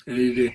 Easy.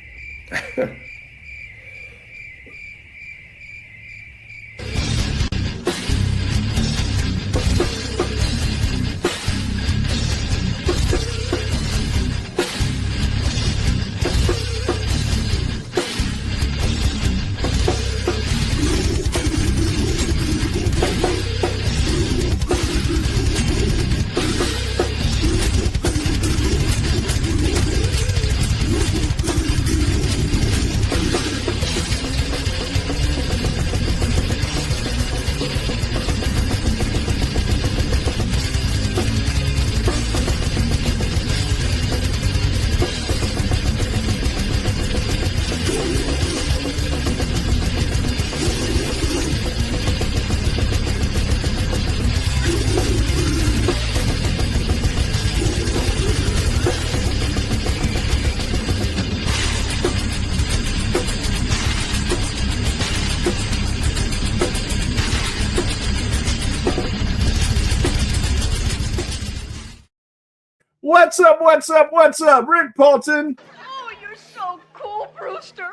What's up? What's up? What's up? Rick Paulton. Oh, you're so cool, Brewster.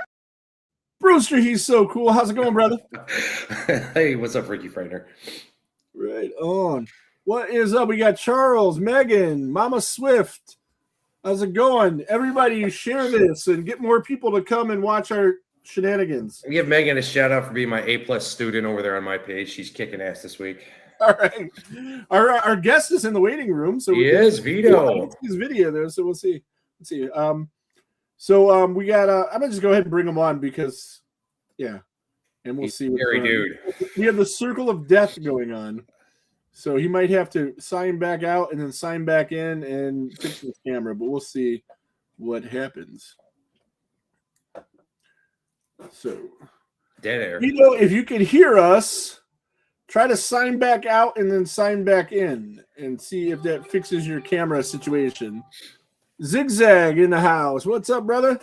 Brewster, he's so cool. How's it going, brother? Hey, what's up, Ricky Freiner? Right on. What is up? We got Charles, Megan, Mama Swift. How's it going? Everybody share this and get more people to come and watch our shenanigans. I give Megan a shout out for being my A+ student over there on my page. She's kicking ass this week. All right. Our guest is in the waiting room. So He is, Vito. His video there, so we'll see. Let's see. We got I'm gonna just go ahead and bring him on because and we'll He's see a scary dude. We have the circle of death going on. So he might have to sign back out and then sign back in and fix his camera, but we'll see what happens. So Dead air. Vito, if you can hear us, try to sign back out and then sign back in and see if that fixes your camera situation. Zigzag in the house. What's up, brother?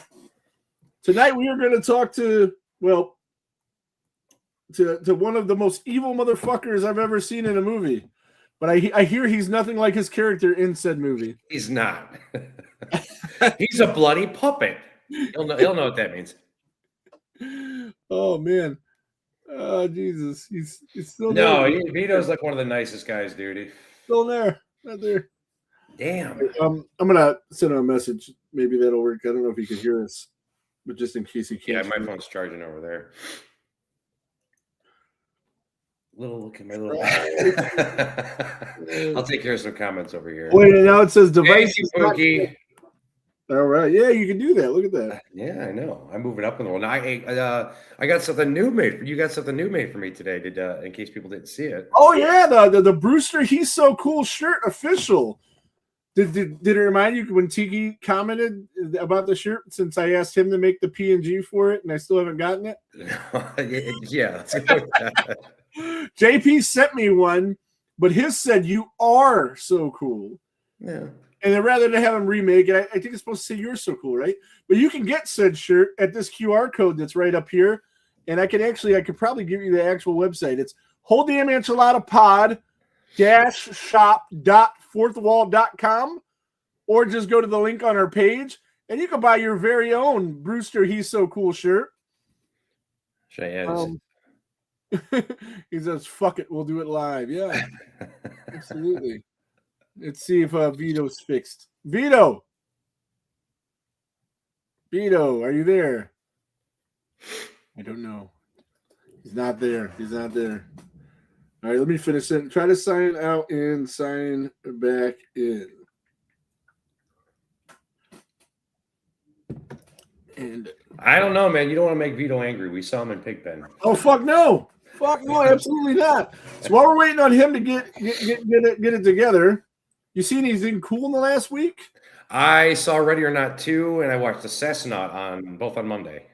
Tonight we are going to talk to one of the most evil motherfuckers I've ever seen in a movie. But I hear he's nothing like his character in said movie. He's not. He's a bloody puppet. He'll know what that means. Oh, man. Oh, Jesus. He's still No, there. Vito's like one of the nicest guys, dude. Still there. Not there. Damn. I'm going to send him a message. Maybe that'll work. I don't know if he can hear us. But just in case he can't. Yeah, my phone's charging over there. Look at my little. I'll take care of some comments over here. Wait, now it says device. Hey, Pookie. All right. Yeah, you can do that. Look at that. Yeah, I know. I'm moving up in the world. Now, I got something new made for you. Got something new made for me today. In case people didn't see it. Oh yeah, the Brewster He's So Cool shirt official. Did it remind you when Tiki commented about the shirt since I asked him to make the P&G for it and I still haven't gotten it? Yeah. JP sent me one, but his said you are so cool. Yeah. And then rather than have him remake it, I think it's supposed to say you're so cool, right? But you can get said shirt at this QR code that's right up here. And I could probably give you the actual website. It's Whole Damn Enchilada Pod shop.fourthwall.com, or just go to the link on our page and you can buy your very own Brewster He's So Cool shirt. Cheyenne. He says, fuck it, we'll do it live. Yeah, absolutely. Let's see if Vito's fixed. Vito, are you there? I don't know. He's not there. All right, let me finish it. Try to sign out and sign back in. And I don't know, man. You don't want to make Vito angry. We saw him in Pigpen. Oh, fuck no, absolutely not. So while we're waiting on him to get it together, you seen anything cool in the last week? I saw Ready or Not 2, and I watched The Cessnaut both on Monday.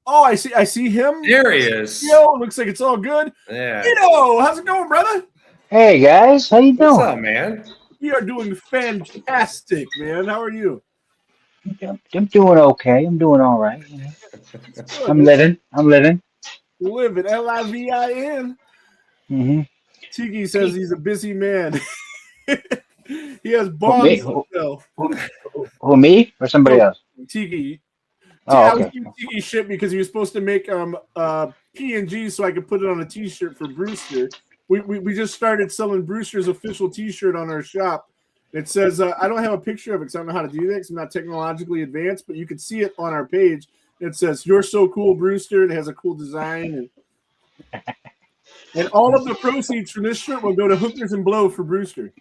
Oh, I see him. There he is. Yo, looks like it's all good. Yeah. Vito, how's it going, brother? Hey guys, how you doing? What's up, man? We are doing fantastic, man. How are you? I'm doing okay. I'm doing all right. You know. I'm living. Living. Livin. Mm-hmm. Tiki says he's a busy man. He has Who, me? bombs. No, Who, me or somebody else? Tiki. Oh, I was okay. giving Tiki shit because he was supposed to make PNG so I could put it on a T-shirt for Brewster. We just started selling Brewster's official T-shirt on our shop. It says I don't have a picture of it because I don't know how to do that because I'm not technologically advanced, but you can see it on our page. It says "You're so cool, Brewster." It has a cool design, and all of the proceeds from this shirt will go to Hookers and Blow for Brewster.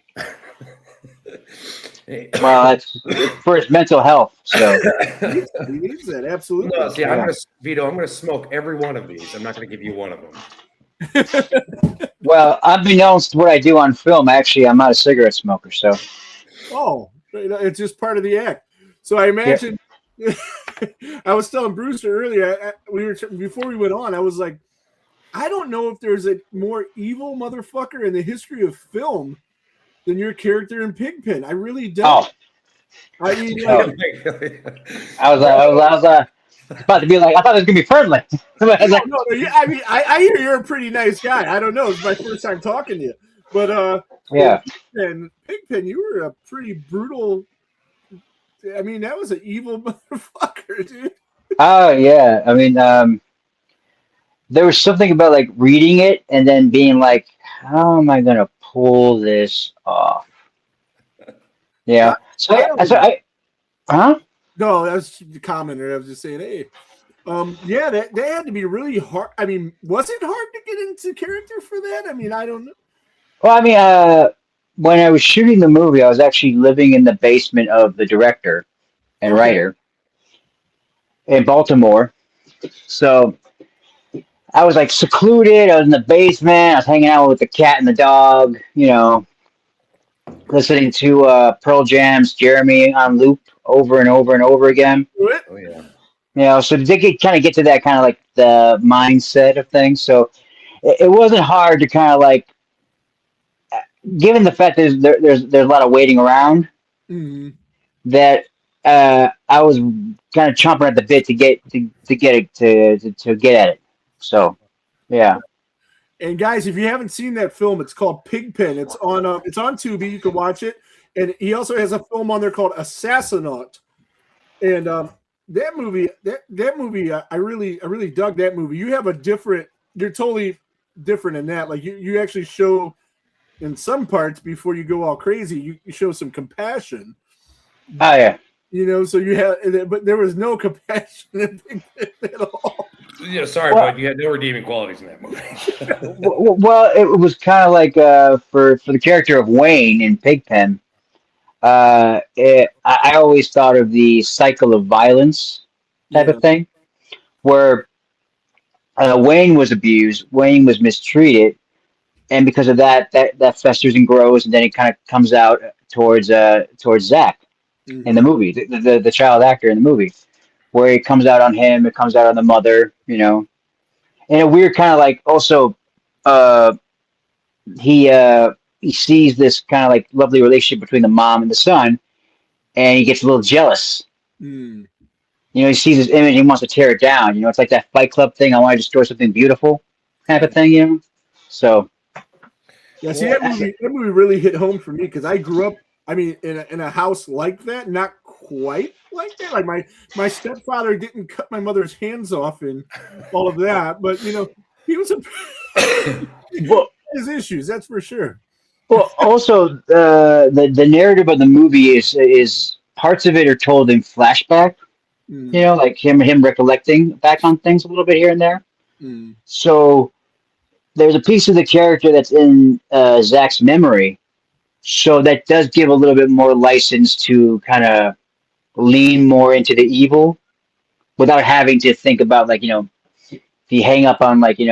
Well, that's for his mental health. So He needs that absolutely. No, see, Yeah. Vito, I'm gonna smoke every one of these. I'm not gonna give you one of them. well, unbeknownst to what I do on film, actually, I'm not a cigarette smoker. So Oh, it's just part of the act. So I imagine. I was telling Brewster earlier. Before we went on. I was like, I don't know if there's a more evil motherfucker in the history of film than your character in Pigpen. I really don't. Oh. I mean, Oh. I was about to be like, I thought it was gonna be friendly. no, I mean, I hear you're a pretty nice guy. I don't know. It's my first time talking to you, but yeah. And Pigpen, you were a pretty brutal. I mean, that was an evil motherfucker, dude. Oh yeah. I mean, there was something about like reading it and then being like, how am I gonna pull this off? Yeah. So huh? No, that's the commenter. I was just saying, hey, yeah, that had to be really hard. I mean, was it hard to get into character for that? I mean, I don't know. Well, I mean, when I was shooting the movie, I was actually living in the basement of the director and writer in Baltimore. So I was like secluded. I was in the basement. I was hanging out with the cat and the dog, listening to Pearl Jam's Jeremy on loop over and over and over again. Oh yeah. So to kind of get to that kind of like the mindset of things. So it wasn't hard to kind of like, given the fact that there's a lot of waiting around, that I was kind of chomping at the bit to get at it. So, yeah. And guys, if you haven't seen that film, it's called Pigpen. It's on Tubi. You can watch it. And he also has a film on there called Assassinaut. And that movie, I really dug that movie. You're totally different in that. Like you actually show in some parts before you go all crazy, you show some compassion. Oh yeah. So you have, but there was no compassion in Pigpen at all. Yeah, sorry, bud. You had no redeeming qualities in that movie. Well, it was kind of like for the character of Wayne in Pigpen. I always thought of the cycle of violence type of thing, where Wayne was abused, Wayne was mistreated, and because of that festers and grows, and then it kind of comes out towards Zach in the movie, the child actor in the movie, where it comes out on him, it comes out on the mother, and a weird kind of like also he sees this kind of like lovely relationship between the mom and the son, and he gets a little jealous. He sees this image and he wants to tear it down. It's like that Fight Club thing. I want to destroy something beautiful kind of thing, So. Yeah, see, that movie really hit home for me because I grew up, I mean, in a house like that, not quite like that. Like my stepfather didn't cut my mother's hands off and all of that, but he was his issues, that's for sure. Well, also the narrative of the movie is parts of it are told in flashback. Like him recollecting back on things a little bit here and there. So there's a piece of the character that's in Zach's memory, so that does give a little bit more license to kind of lean more into the evil without having to think about like if you hang up on like a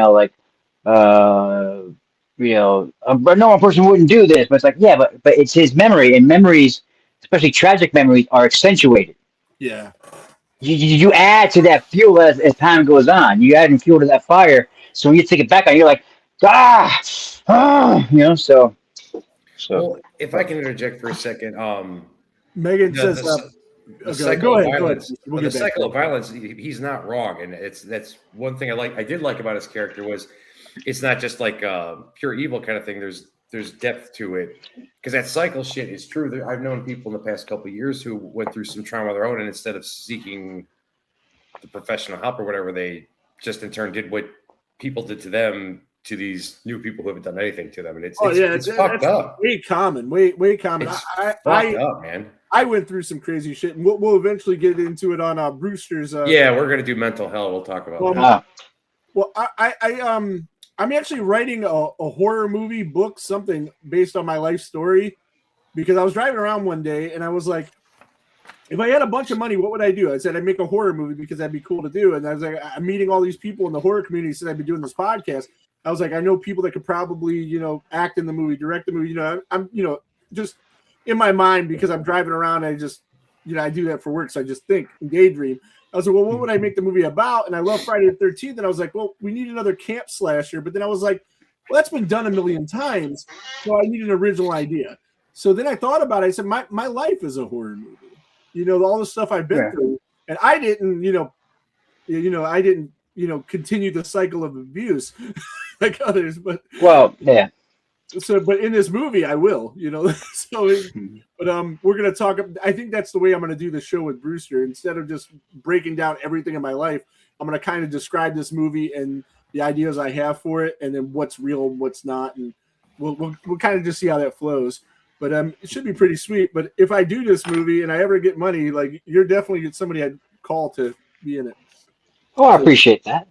normal person wouldn't do this, but it's like but it's his memory, and memories, especially tragic memories, are accentuated. Yeah. You add to that fuel as time goes on. You add fuel to that fire, so when you take it back on, you're like, so. Well, if I can interject for a second, Megan says, the cycle go of ahead. violence. We'll the cycle of violence. He's not wrong, and that's one thing I did like about his character was it's not just like pure evil kind of thing. there's depth to it, because that cycle shit is true. I've known people in the past couple of years who went through some trauma of their own, and instead of seeking the professional help or whatever, they just in turn did what people did to them to these new people who haven't done anything to them, and it's fucked up. Way common. It's fucked up, man. I went through some crazy shit, and we'll eventually get into it on Brewster's. Yeah, we're gonna do mental hell. We'll talk about that. Well, I'm actually writing a horror movie book, something based on my life story, because I was driving around one day and I was like, if I had a bunch of money, what would I do? I said I'd make a horror movie because that'd be cool to do. And I was like, I'm meeting all these people in the horror community since I've been doing this podcast. I was like, I know people that could probably, act in the movie, direct the movie. I'm just in my mind, because I'm driving around. I just, I do that for work. So I just think and daydream. I was like, well, what would I make the movie about? And I love Friday the 13th. And I was like, well, we need another camp slasher. But then I was like, well, that's been done a million times. So I need an original idea. So then I thought about it. I said, my life is a horror movie. All the stuff I've been through. And I didn't, continue the cycle of abuse like others. But well, yeah. So, but in this movie, I will, So, we're gonna talk. I think that's the way I'm gonna do the show with Brewster. Instead of just breaking down everything in my life, I'm gonna kind of describe this movie and the ideas I have for it, and then what's real and what's not, and we'll kind of just see how that flows. But it should be pretty sweet. But if I do this movie and I ever get money, like, you're definitely somebody I'd call to be in it. Oh, I appreciate that.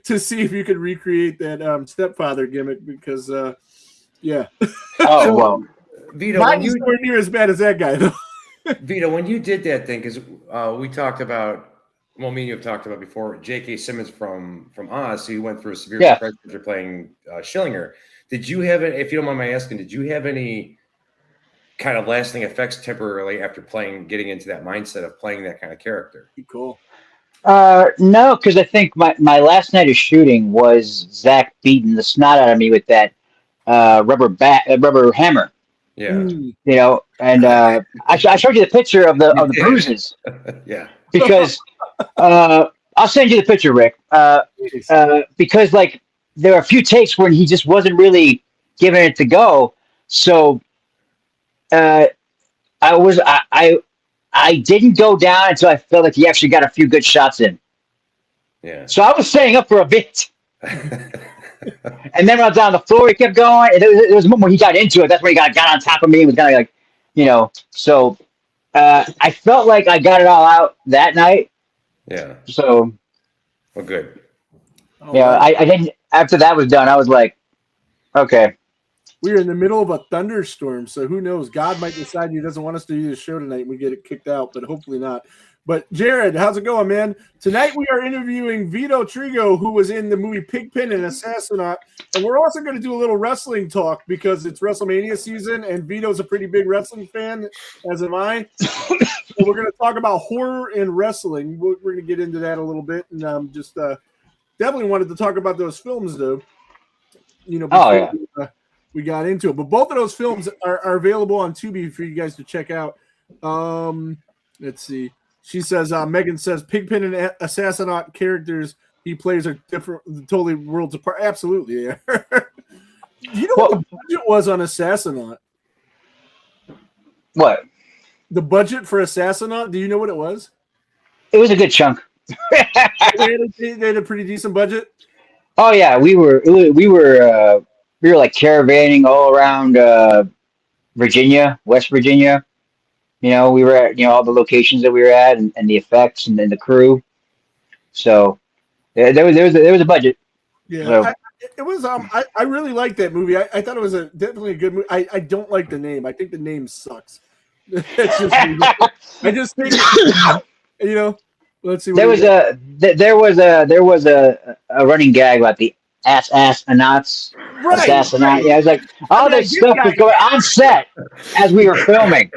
To see if you could recreate that stepfather gimmick, because yeah. Oh, well, Vito, mine is nowhere near as bad as that guy, though. Vito, when you did that thing, because we talked about, me and you have talked about before, J.K. Simmons from Oz, so you went through a severe depression after playing Schillinger. Did you have, if you don't mind my asking, did you have any kind of lasting effects temporarily after getting into that mindset of playing that kind of character? Cool. No, because I think my last night of shooting was Zach beating the snot out of me with that rubber hammer. Yeah. And I showed you the picture of the bruises. Yeah. Because I'll send you the picture, Rick. Because like there are a few takes when he just wasn't really giving it to go. So I didn't go down until I felt like he actually got a few good shots in. Yeah. So I was staying up for a bit. And then when I was down on the floor, he kept going. And it was when he got into it. That's when he got on top of me and was kind of like, So I felt like I got it all out that night. Yeah. So. Well, good. I didn't. After that was done, I was like, okay. We're in the middle of a thunderstorm, so who knows? God might decide he doesn't want us to do this show tonight and we get it kicked out, but hopefully not. But Jared, how's it going, man? Tonight we are interviewing Vito Trigo, who was in the movie Pigpen and Assassinat. And we're also going to do a little wrestling talk because it's Wrestlemania season, and Vito's a pretty big wrestling fan, as am I. So we're going to talk about horror and wrestling. We're going to get into that a little bit, and just definitely wanted to talk about those films, though. Before we got into it. But both of those films are available on Tubi for you guys to check out. Let's see. She says, Megan says, Pigpen and Assassinat characters he plays are different, totally worlds apart. Absolutely. Yeah. You know what the budget was on Assassinat? What? The budget for Assassinat, do you know what it was? It was a good chunk. They had a pretty decent budget? Oh, yeah. We were like caravanning all around Virginia, West Virginia. We were at all the locations that we were at, and the effects and the crew. So there was a budget. Yeah, so. It was. I really liked that movie. I thought it was definitely a good movie. I don't like the name. I think the name sucks. I just think Let's see. There was a running gag about the assassinats. Right. Assassinat. Yeah, I was like, all this stuff was going on set as we were filming.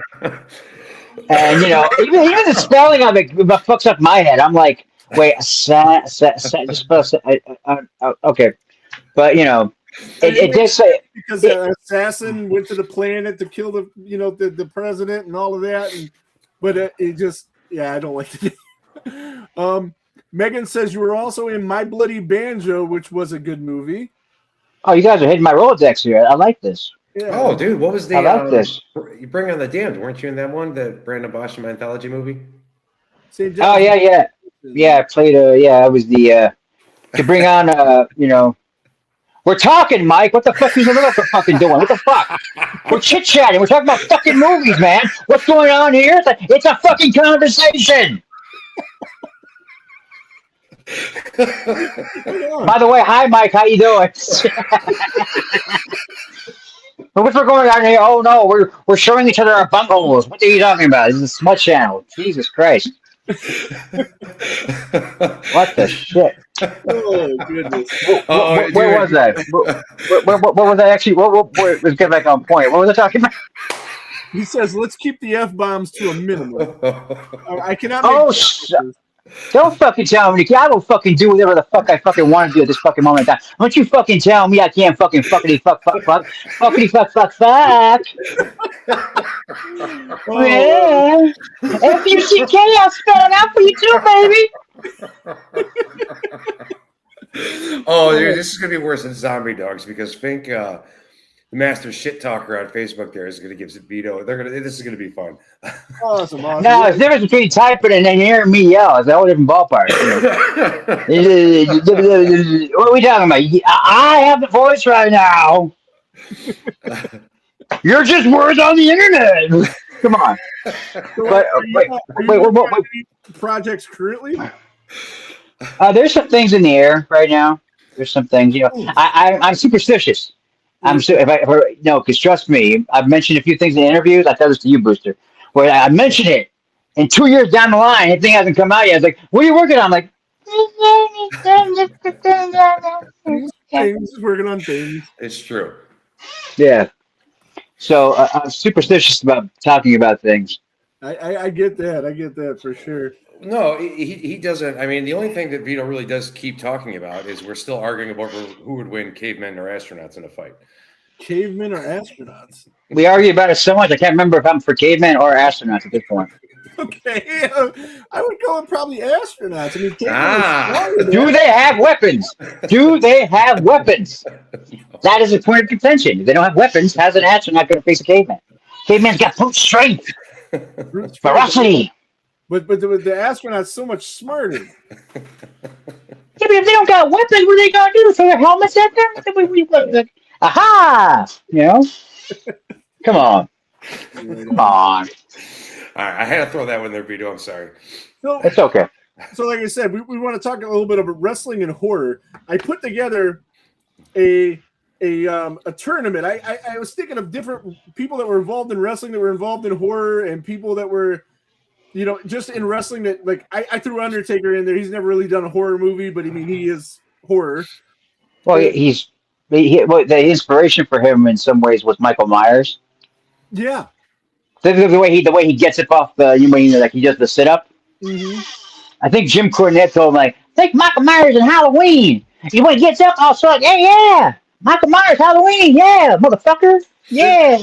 And even the spelling of it fucks up my head. I'm like, wait, okay, but it did say because the assassin went to the planet to kill the president and all of that, but it just I don't like it. Megan says you were also in My Bloody Banjo, which was a good movie. Oh, you guys are hitting my Rolodex here. I like this. Yeah. Oh, dude, what was the? I like this. You Bring on the Damned, weren't you in that one, the Brandon Bosch anthology movie? St. Oh John's- yeah. I played I was the to bring on we're talking, Mike. What the fuck is the fucking doing? What the fuck? We're chit chatting. We're talking about fucking movies, man. What's going on here? It's a fucking conversation. By the way, hi Mike. How you doing? What's going on here? Oh no, we're showing each other our buttholes. What are you talking about? This is a smut channel. Jesus Christ. What the shit? Oh goodness! Where was I? Where was I actually? Let's get back on point. What was I talking about? He says, "Let's keep the f bombs to a minimum." I cannot. Don't fucking tell me. I will fucking do whatever the fuck I fucking want to do at this fucking moment in time. Don't you fucking tell me I can't fucking fuckity fuck. Yeah. F-U-C-K, I'll spell it out for you too, baby. Oh, dude, this is gonna be worse than Zombie Dogs because Fink, the master shit talker on Facebook, there is gonna give Vito. This is gonna be fun. Awesome. No, there's a difference between typing and then hearing me yell. It's a whole different ballpark. What are we talking about? I have the voice right now. You're just words on the internet. Come on. So wait. Projects currently? There's some things in the air right now. There's some things, I'm superstitious. Because trust me, I've mentioned a few things in interviews. I tell this to you, Booster, where I mention it, and 2 years down the line, the thing hasn't come out yet. It's like, what are you working on? I'm like, things, working on things. It's true. Yeah. So I'm superstitious about talking about things. I get that. I get that for sure. No, he doesn't. I mean, the only thing that Vito really does keep talking about is we're still arguing about who would win, cavemen or astronauts in a fight. Cavemen or astronauts? We argue about it so much, I can't remember if I'm for cavemen or astronauts at this point. Okay, I would go with probably astronauts. I mean, do they have weapons? Do they have weapons? That is a point of contention. If they don't have weapons, how's an astronaut going to face a caveman? Caveman's got brute strength, ferocity. But the astronauts so much smarter. Yeah, but if they don't got weapons, what are they going to do? Throw their helmets at them? Aha! Come on. Come on. All right, I had to throw that one there, Vito. I'm sorry. So, it's okay. So, like I said, we want to talk a little bit about wrestling and horror. I put together a tournament. I was thinking of different people that were involved in wrestling, that were involved in horror, and people that were, just in wrestling. That like I threw Undertaker in there. He's never really done a horror movie, but I mean he is horror. Well, the inspiration for him in some ways was Michael Myers. Yeah. The way he gets it off like he does the sit up. Mm-hmm. I think Jim Cornette told him like, think Michael Myers in Halloween. When he gets up, also like, yeah, Michael Myers Halloween, yeah, motherfucker, yeah.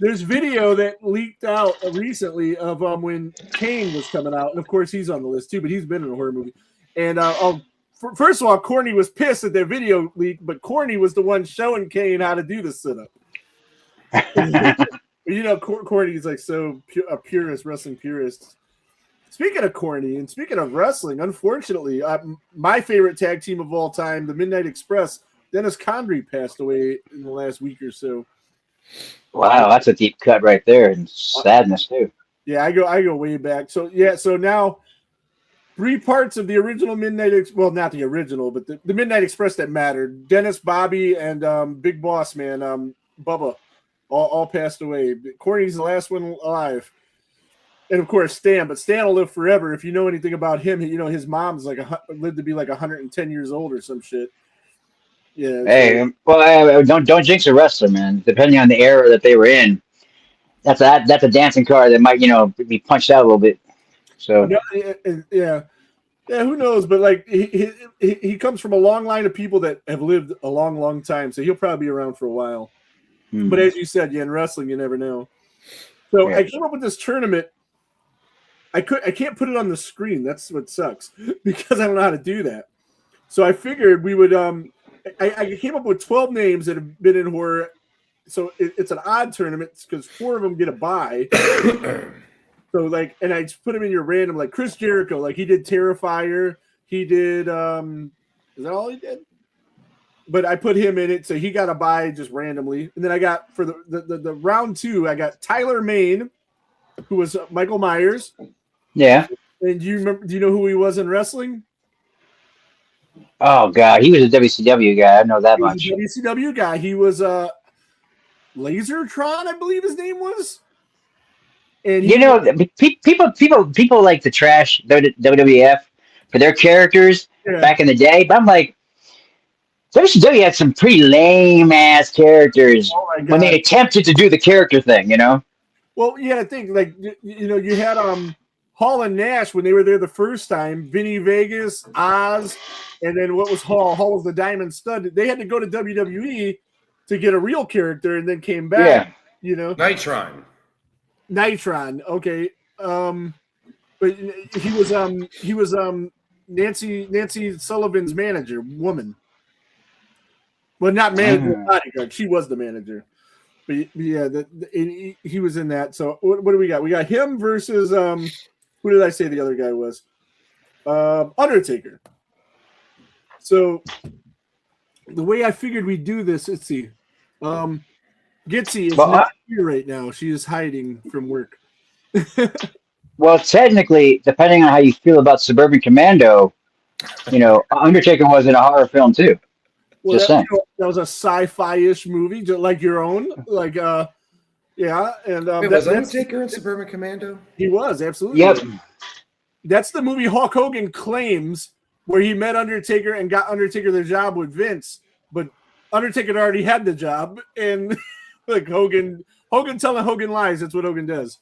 There's video that leaked out recently of when Kane was coming out, and of course he's on the list too, but he's been in a horror movie. And first of all, Corny was pissed that their video leaked, but Corny was the one showing Kane how to do the sit up. Corny's like a purist, wrestling purist. Speaking of Corny and speaking of wrestling, unfortunately, my favorite tag team of all time, the Midnight Express, Dennis Condrey passed away in the last week or so. Wow, that's a deep cut right there, and sadness too. Yeah, I go way back. So now 3 parts of the original Midnight well, not the original, but the Midnight Express that mattered. Dennis, Bobby, and Big Boss Man, Bubba. All passed away. Corny's the last one alive. And of course, Stan. But Stan will live forever. If you know anything about him, his mom's lived to be like 110 years old or some shit. Yeah. Hey, well, don't jinx a wrestler, man. Depending on the era that they were in, that's a dancing card that might be punched out a little bit. So yeah. Who knows? But like he comes from a long line of people that have lived a long, long time. So he'll probably be around for a while. But as you said, in wrestling, you never know. So I came up with this tournament. I can't put it on the screen. That's what sucks because I don't know how to do that. So I figured we would I came up with 12 names that have been in horror. So it's an odd tournament because 4 of them get a bye. So like, and I just put them in your random, like Chris Jericho, like he did Terrifier. He did, is that all he did? But I put him in it, so he got a bye just randomly. And then I got for the round 2, I got Tyler Mane, who was Michael Myers. Yeah. And do you know who he was in wrestling? Oh God, he was a WCW guy. I know that He was much. a WCW guy. He was Lasertron, I believe his name was. And people like to trash WWF for their characters back in the day, but I'm like, WCW had some pretty lame ass characters when they attempted to do the character thing, you know. Well, you had to think like you had Hall and Nash when they were there the first time, Vinny Vegas, Oz, and then what was Hall? Hall was the Diamond Stud. They had to go to WWE to get a real character, and then came back. Yeah. Nitron. Okay. But he was Nancy Sullivan's woman. Well, not manager, bodyguard. She was the manager. But yeah, he was in that. So what do we got? We got him versus who did I say the other guy was? Undertaker. So the way I figured we'd do this, let's see. Gitsy is not here right now. She is hiding from work. Well, technically, depending on how you feel about Suburban Commando, Undertaker was in a horror film too. Well, that was a sci-fi-ish movie, just like your own. Like, yeah. And wait, was Undertaker in Suburban Commando? He was, absolutely. Yep. That's the movie Hulk Hogan claims where he met Undertaker and got Undertaker the job with Vince, but Undertaker already had the job, and like Hogan telling Hogan lies. That's what Hogan does.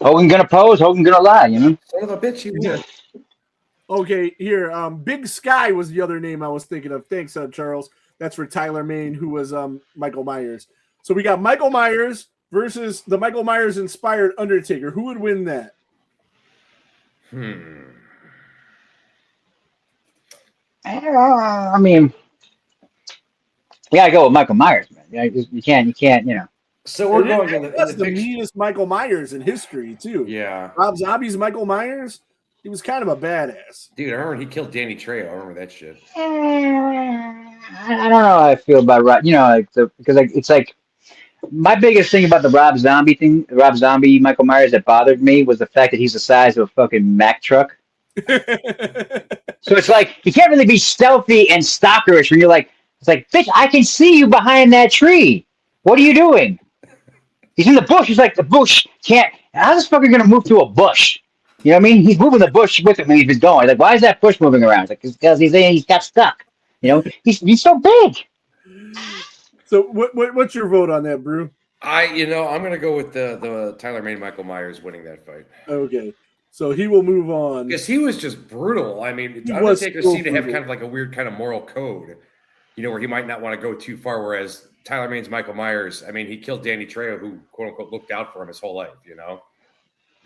Hogan gonna pose, Hogan gonna lie, Son of a bitch, he would. Okay, here, Big Sky was the other name I was thinking of. Thanks, Charles. That's for Tyler Mane, who was Michael Myers. So we got Michael Myers versus the Michael Myers inspired Undertaker. Who would win that? I mean, you gotta go with Michael Myers, man. You can't, So we're going in the meanest Michael Myers in history, too. Yeah. Rob Zombie's Michael Myers, he was kind of a badass. Dude, I remember he killed Danny Trejo. I remember that shit. I don't know how I feel about Rob, because it's like my biggest thing about the Rob Zombie Michael Myers that bothered me was the fact that he's the size of a fucking Mack truck. So it's like you can't really be stealthy and stalkerish when you're like, it's like, bitch, I can see you behind that tree. What are you doing? He's in the bush. He's like, the bush can't. How's this fucker gonna move through a bush? You know what I mean? He's moving the bush with him when he's going. Like, why is that bush moving around? It's like, because he's got stuck. He's so big. So what's your vote on that, Brew? I'm gonna go with the Tyler Mane Michael Myers winning that fight. Okay. So he will move on. Because he was just brutal. I mean, Undertaker seemed to have kind of like a weird kind of moral code, where he might not want to go too far, whereas Tyler Mane's Michael Myers, I mean, he killed Danny Trejo, who quote unquote looked out for him his whole life,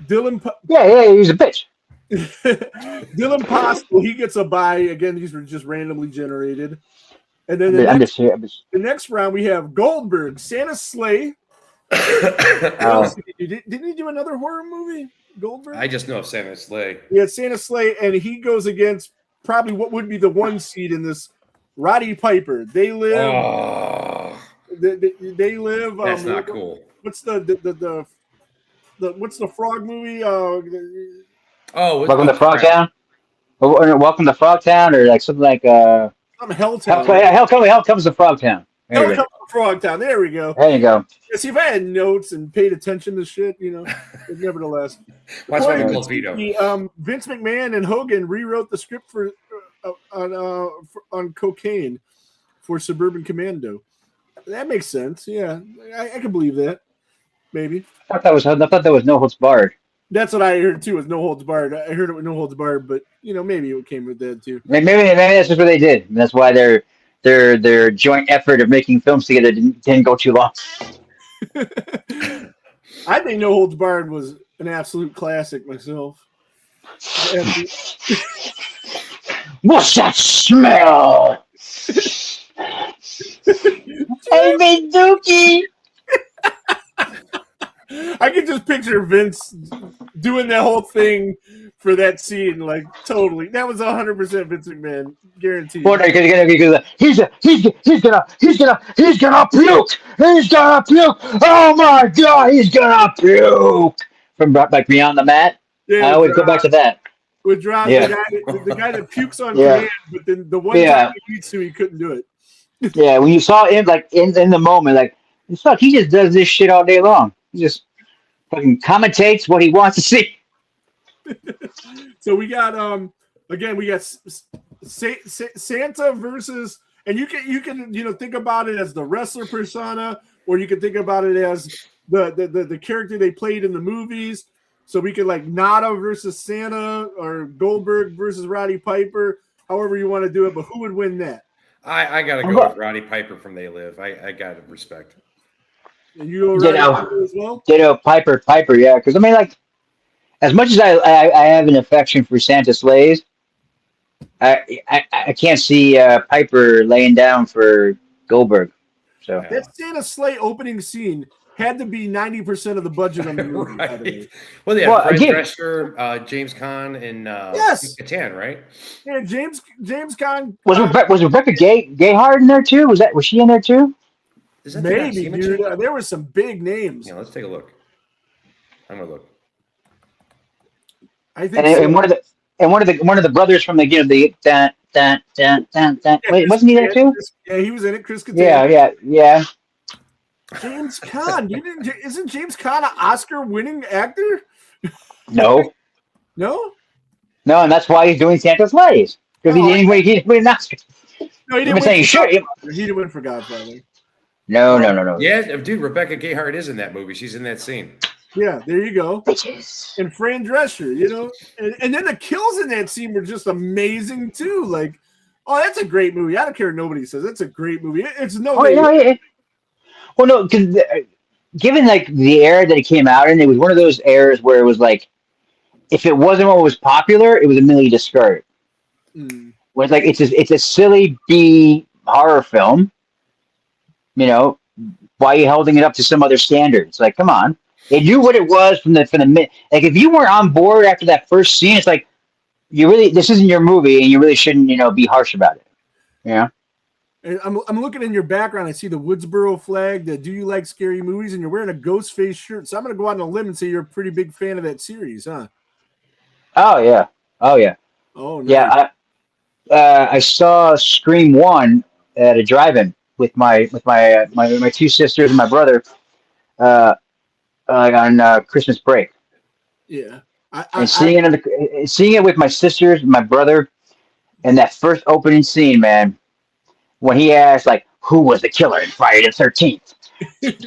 Dylan. Yeah, he's a bitch. Dylan Possible, he gets a bye. Again, these were just randomly generated. And then the next round, we have Goldberg, Santa Slay. Didn't he do another horror movie, Goldberg? I just know of Santa Slay. Yeah, Santa Slay, and he goes against probably what would be the 1 seed in this, Roddy Piper. They live. Oh. They live. That's not cool. What's the what's the frog movie? Welcome to Frogtown. Welcome to Frogtown, or like something like some Helltown. Hell comes to Frogtown. Hell comes to Frogtown. There we go. There you go. See, if I had notes and paid attention to shit, but nevertheless. That's why we call Vito. Vince McMahon and Hogan rewrote the script for on cocaine for Suburban Commando. That makes sense. Yeah, I can believe that. Maybe. I thought that was No Holds Barred. That's what I heard too. Was No Holds Barred. I heard it with No Holds Barred, but maybe it came with that too. Maybe that's just what they did. That's why their joint effort of making films together didn't go too long. I think No Holds Barred was an absolute classic myself. What's that smell? Hey, Big Dookie. I can just picture Vince doing that whole thing for that scene, like totally. That was 100% Vince McMahon, guaranteed. He's gonna puke. He's gonna puke. Oh my God, he's gonna puke. From like Beyond the Mat. Yeah, I always go back to that. With Droz, Yeah. the guy that pukes on Yeah. command, but then the one time he needs to, he couldn't do it. Yeah, when you saw him like in the moment, like fuck, he just does this shit all day long. He just fucking commentates what he wants to see. So we got again we got Santa versus, and you can think about it as the wrestler persona, or you can think about it as the character they played in the movies. So we could like Nada versus Santa, or Goldberg versus Roddy Piper, however you want to do it. But who would win that? I gotta go with Roddy Piper from They Live. I gotta respect. And you go Roddy Piper as well? Piper, yeah. Because I mean, like, as much as I have an affection for Santa Slays, I can't see Piper laying down for Goldberg. So that Santa Slay opening scene had to be 90% of the budget on the movie. Right. Well, yeah, Fred Drescher, James Caan, and yes, Catan, right? Yeah, James Caan. Was Rebecca Gayheart in there too? Was she in there too? Maybe, dude. There were some big names. Yeah, let's take a look. I'm gonna look. I think and one of the brothers from the wait, wasn't he there too? Yeah, he was in it. Chris Kattan. Yeah. James Caan. Isn't James Caan an Oscar-winning actor? No, and that's why he's doing Santa Slays, because he didn't win an Oscar. No, he didn't win. He didn't win for Godfather. No. Yeah, dude, Rebecca Gayheart is in that movie. She's in that scene. Yeah, there you go. Bitches. And Fran Drescher, and then the kills in that scene were just amazing too. Like, oh, that's a great movie. I don't care what nobody says. That's a great movie. It's no. Well, no, because given like the era that it came out in, it was one of those eras where it was like, if it wasn't what was popular, it was immediately discarded. Where it's like it's a silly B horror film. Why are you holding it up to some other standards? Like, come on. They knew what it was from the like. If you weren't on board after that first scene, it's like this isn't your movie, and you really shouldn't be harsh about it. Yeah. And I'm looking in your background. I see the Woodsboro flag. The Do You Like Scary Movies? And you're wearing a Ghostface shirt. So I'm going to go out on a limb and say you're a pretty big fan of that series, huh? Oh yeah. Oh nice. Yeah. I saw Scream 1 at a drive-in with my two sisters and my brother on Christmas break. Yeah. Seeing it with my sisters and my brother, and that first opening scene, man, when he asked like, who was the killer in Friday the 13th?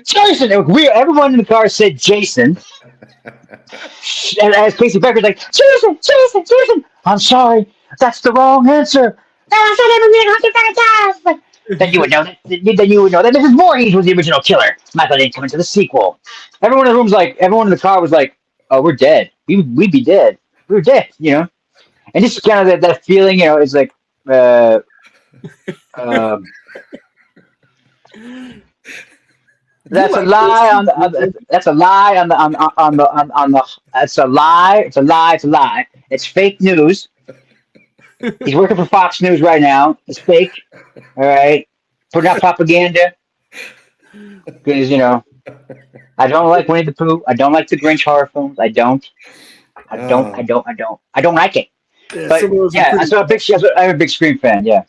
Jason. Everyone in the car said Jason. And as Casey Becker's like, Jason. I'm sorry, that's the wrong answer. Then you would know that. Then you would know that Mrs. Voorhees was the original killer. Michael didn't come into the sequel. Everyone in the car was like, "Oh, we're dead. We'd be dead. We were dead." And just kind of that feeling. It's like, that's a lie on the. That's a lie on the. That's a lie. It's a lie. It's fake news. He's working for Fox News right now. It's fake. All right. Putting out propaganda. Because, I don't like Winnie the Pooh. I don't like the Grinch horror films. I don't like it. Yeah, but yeah, I'm a big Scream fan. Yeah.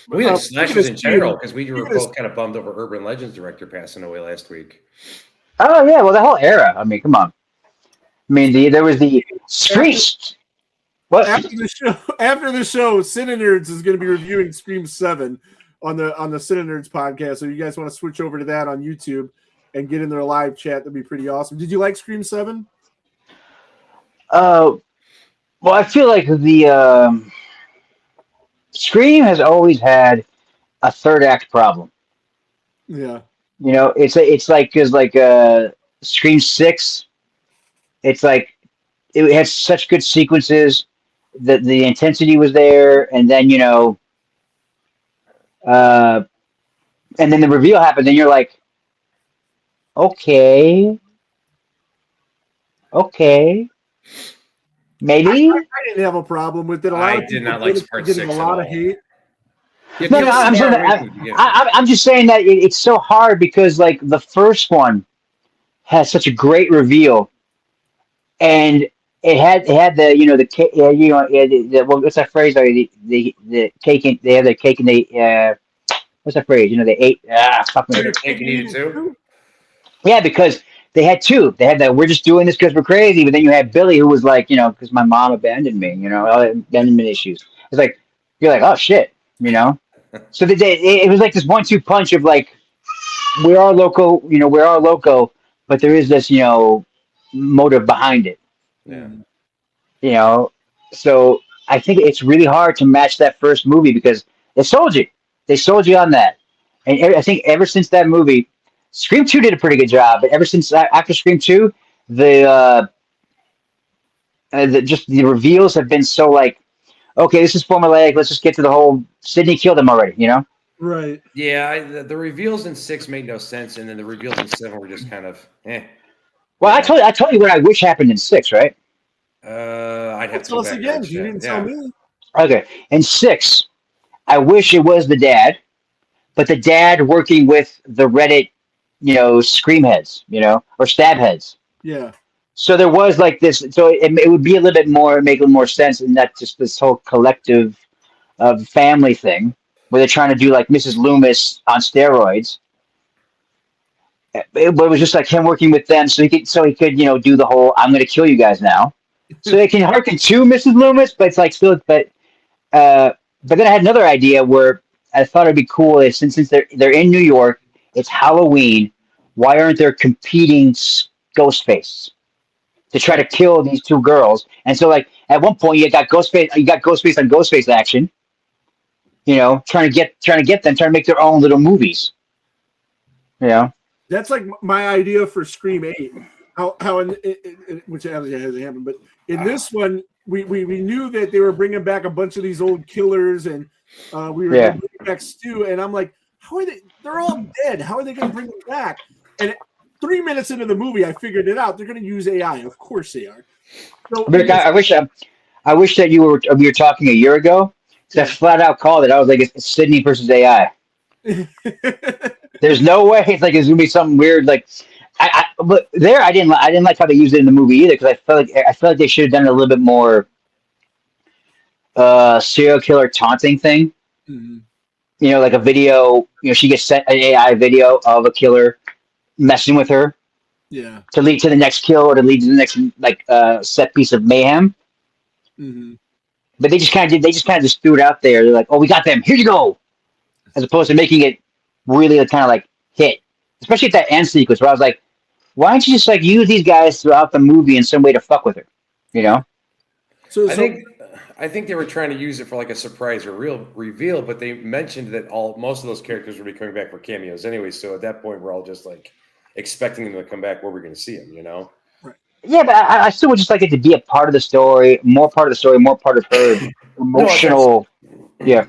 We had slashers in general because we were both kind of bummed over Urban Legends director passing away last week. Oh, yeah. Well, the whole era. I mean, come on. I mean, there was the Scream. What? After the show, Cinenerds is going to be reviewing Scream 7 on the Cinenerds podcast. So you guys want to switch over to that on YouTube and get in their live chat? That'd be pretty awesome. Did you like Scream 7? Well, I feel like the Scream has always had a third act problem. Yeah. It's like because Scream 6, it's like it has such good sequences. the intensity was there, and then and then the reveal happened, and you're like, okay, maybe. I didn't have a problem with it. A lot I of did people not like did, part getting 6 a at lot of all. hate. Yeah, No, people I'm saying are that racing, yeah. I'm just saying that it's so hard because like the first one has such a great reveal, and it had the the cake, what's that phrase? The cake they have the cake and they what's that phrase? They ate fuck me. Their cake and eat it too. Yeah, because they had two. They had that we're just doing this because we're crazy, but then you had Billy who was like, because my mom abandoned me, all the abandonment issues. It's like you're like, oh shit, So it was like this 1-2 punch of like we're all loco, but there is this motive behind it. Yeah. You know, so I think it's really hard to match that first movie because they sold you. They sold you on that, and I think ever since that movie, Scream 2 did a pretty good job. But ever since after Scream 2, just the reveals have been so like, okay, this is formulaic. Let's just get to the whole Sydney killed him already. Right. Yeah, the reveals in 6 made no sense, and then the reveals in 7 were just kind of Well, Yeah. I told you what I wish happened in 6, right? I'd have to Tell go us back again. and watch You that. didn't tell me. Okay, in 6, I wish it was the dad, but the dad working with the Reddit, scream heads, or stab heads. Yeah. So there was like this. So it would be a little bit more, make a little more sense, and not just this whole collective of family thing where they're trying to do like Mrs. Loomis on steroids. But it was just like him working with them, so he could do the whole "I'm going to kill you guys now." So they can hearken to Mrs. Loomis, but it's like still, but then I had another idea where I thought it'd be cool is since they're in New York, it's Halloween. Why aren't there competing Ghostface to try to kill these two girls? And so like at one point you got Ghostface on Ghostface action, trying to get them, trying to make their own little movies. That's like my idea for Scream 8. How in which hasn't happened, but in this one, we knew that they were bringing back a bunch of these old killers, and we were going to bring back Stu, and I'm like, how are they? They're all dead. How are they going to bring them back? And 3 minutes into the movie, I figured it out. They're going to use AI. Of course they are. So, Rick, I wish that we were talking a year ago. So I flat out called it. I was like, it's Sydney versus AI. There's no way it's gonna be something weird like. But there I didn't like how they used it in the movie either because I felt like they should have done it a little bit more serial killer taunting thing. Mm-hmm. Like a video. She gets sent an AI video of a killer messing with her. Yeah. To lead to the next kill or to lead to the next set piece of mayhem. Mm-hmm. But they just kind of just threw it out there. They're like, "Oh, we got them. Here you go," as opposed to making it really kind of like hit, especially at that end sequence where I was like, "Why don't you just like use these guys throughout the movie in some way to fuck with her?" So I think they were trying to use it for like a surprise or real reveal, but they mentioned that most of those characters would be coming back for cameos anyway. So at that point, we're all just like expecting them to come back where we're going to see them, Right. Yeah, but I still would just like it to be a part of the story, more part of her emotional. Yeah.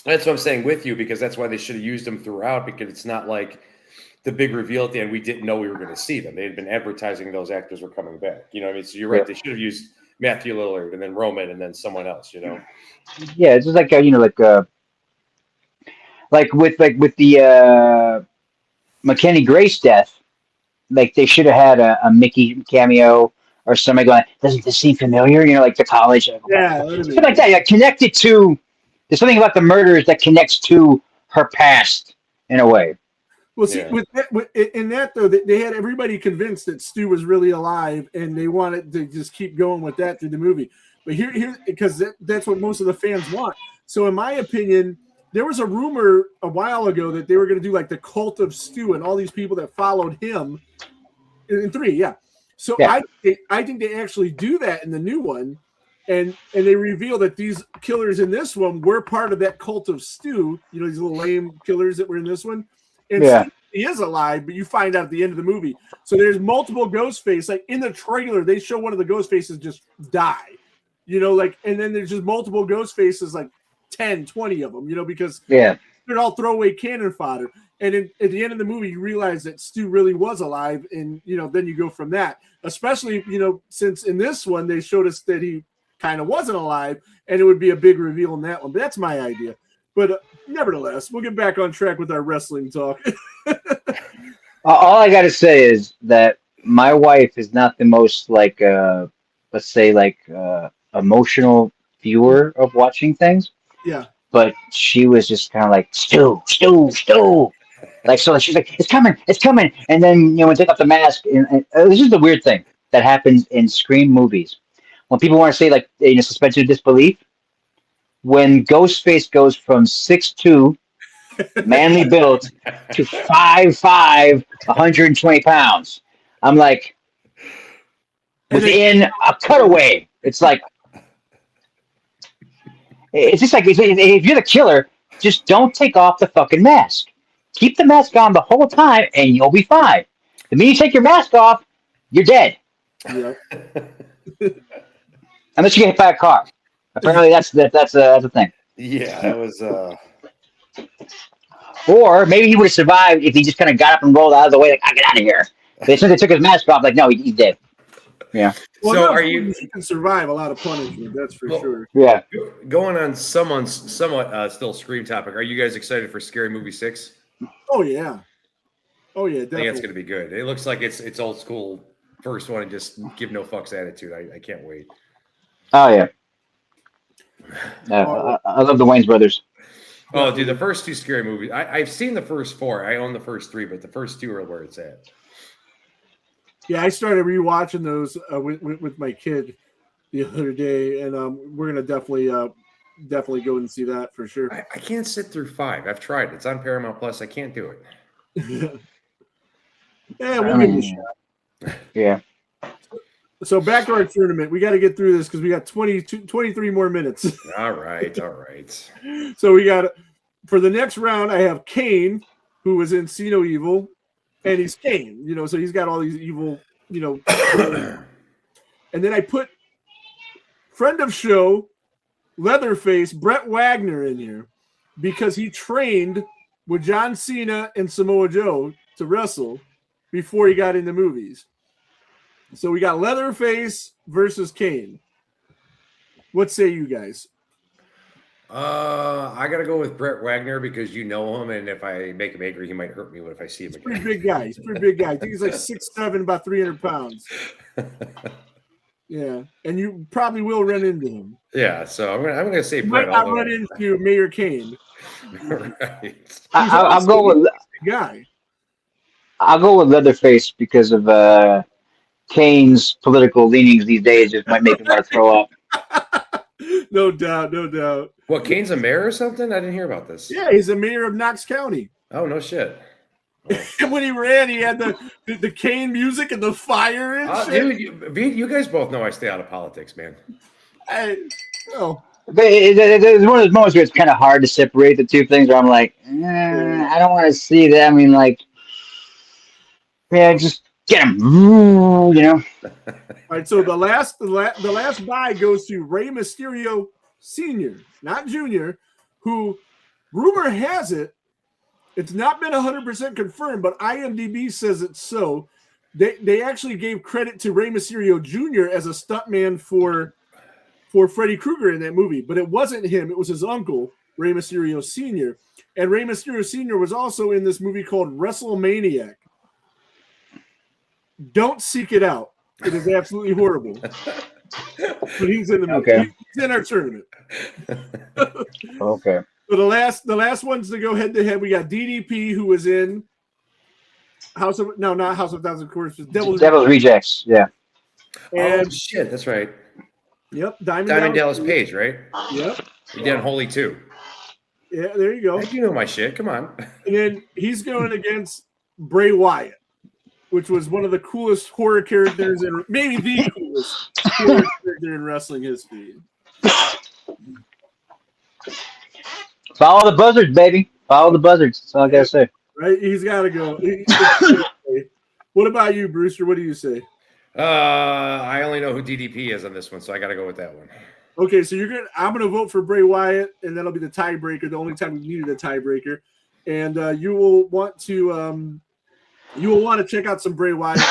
That's what I'm saying with you, because that's why they should have used them throughout, because it's not like the big reveal at the end. We didn't know we were going to see them. They had been advertising those actors were coming back. You know what I mean? So you're right. They should have used Matthew Lillard and then Roman and then someone else, Yeah, it's just like, like with the McKenny Grace death, like they should have had a Mickey cameo or somebody going, doesn't this seem familiar? Like the college. Yeah. Something like that. Yeah, connected to, there's something about the murders that connects to her past in a way. Well, see, in that though, they had everybody convinced that Stu was really alive, and they wanted to just keep going with that through the movie. But here, because that's what most of the fans want. So, in my opinion, there was a rumor a while ago that they were going to do like the cult of Stu and all these people that followed him in 3. Yeah. So I think they actually do that in the new one, and they reveal that these killers in this one were part of that cult of Stu. These little lame killers that were in this one. And he is alive, but you find out at the end of the movie. So there's multiple Ghostface. Like in the trailer, they show one of the Ghostfaces just die. You know, like, and then there's just multiple ghost faces, like 10, 20 of them, you know, because Yeah. they're all throwaway cannon fodder. And at the end of the movie, you realize that Stu really was alive. And, you know, then you go from that, especially, you know, since in this one, they showed us that he kind of wasn't alive, and it would be a big reveal in that one. But that's my idea. But nevertheless, we'll get back on track with our wrestling talk. All I got to say is that my wife is not the most like, let's say like emotional viewer of watching things. Yeah. But she was just kind of like, Stu. Like, so she's like, it's coming. And then, you know, when they take off the mask, and this is the weird thing that happens in Scream movies. When people want to say, like, you know, suspension of disbelief, when Ghostface goes from 6'2", manly built, to 5'5", 120 pounds, I'm like, within a cutaway, it's like, it's just like, if you're the killer, just don't take off the fucking mask. Keep the mask on the whole time, and you'll be fine. The minute you take your mask off, you're dead. Yeah. Unless you get hit by a car. Apparently, that's a thing. Yeah, that was. Or maybe he would have survived if he just kind of got up and rolled out of the way, like, I get out of here. But as soon as they took his mask off, like, no, he's dead. Yeah. Well, So no, are you can survive a lot of punishment? That's for sure. Yeah. going on somewhat still Scream topic? Are you guys excited for Scary Movie 6? Oh yeah. Oh yeah, I think definitely. it's going to be good. It looks like it's old school first one and just give no fucks attitude. I can't wait. Oh, yeah. I love the Wayans brothers. Oh, dude, the first two Scary movies. I've seen the first four. I own the first three, but the first two are where it's at. Yeah, I started rewatching those with my kid the other day, and we're gonna definitely go and see that for sure. I can't sit through 5. I've tried. It's on Paramount Plus. I can't do it. Yeah, we'll give it a shot. Yeah. So back to our tournament. We got to get through this because we got 23 more minutes. All right. So we got, for the next round, I have Kane, who was in See No Evil, and he's Kane, you know, so he's got all these evil, you know. And then I put friend of show, Leatherface, Brett Wagner in here because he trained with John Cena and Samoa Joe to wrestle before he got into movies. So we got Leatherface versus Kane. What say you guys? I gotta go with Brett Wagner because you know him, and if I make him angry, he might hurt me if I see him again. Pretty big guy. He's a pretty big guy. I think he's like 6'7", about 300 pounds. Yeah, and you probably will run into him. Yeah, so I'm gonna say You Brett. might not run into Mayor Kane. Right. I'll go with guy. I'll go with Leatherface because of Kane's political leanings these days. It might make him want to throw up. No doubt. What, Kane's a mayor or something? I didn't hear about this. Yeah, he's the mayor of Knox County. Oh, no shit. And when he ran, he had the Kane music and the fire and shit. Dude, you guys both know I stay out of politics, man. There's one of those moments where it's kind of hard to separate the two things. Where I'm like, I don't want to see that. I mean, like, yeah, just get him, you know. All right, so the last bye goes to Rey Mysterio Sr., not Jr., who, rumor has it, it's not been 100% confirmed, but IMDb says it's so. They actually gave credit to Rey Mysterio Jr. as a stuntman for Freddy Krueger in that movie, but it wasn't him. It was his uncle, Rey Mysterio Sr. And Rey Mysterio Sr. was also in this movie called Wrestlemania. Don't seek it out. It is absolutely horrible. But he's in the movie. Okay. He's in our tournament. Okay. So the last ones to go head to head, we got DDP, who was in not House of Thousand Corpses, Devil's Rejects. Yeah. And, oh shit, that's right. Yep, Diamond Dallas Page, right? Yep. He did Holy too. Yeah, there you go. You know my shit. Come on. And then he's going against Bray Wyatt, which was one of the coolest horror characters, and maybe the coolest horror character in wrestling history. Follow the buzzards, baby. Follow the buzzards. That's all I gotta say. Right? He's got to go. What about you, Brewster? What do you say? I only know who DDP is on this one, so I got to go with that one. Okay, so I'm gonna vote for Bray Wyatt, and that'll be the tiebreaker. The only time we needed a tiebreaker, and you will want to check out some Bray Wyatt.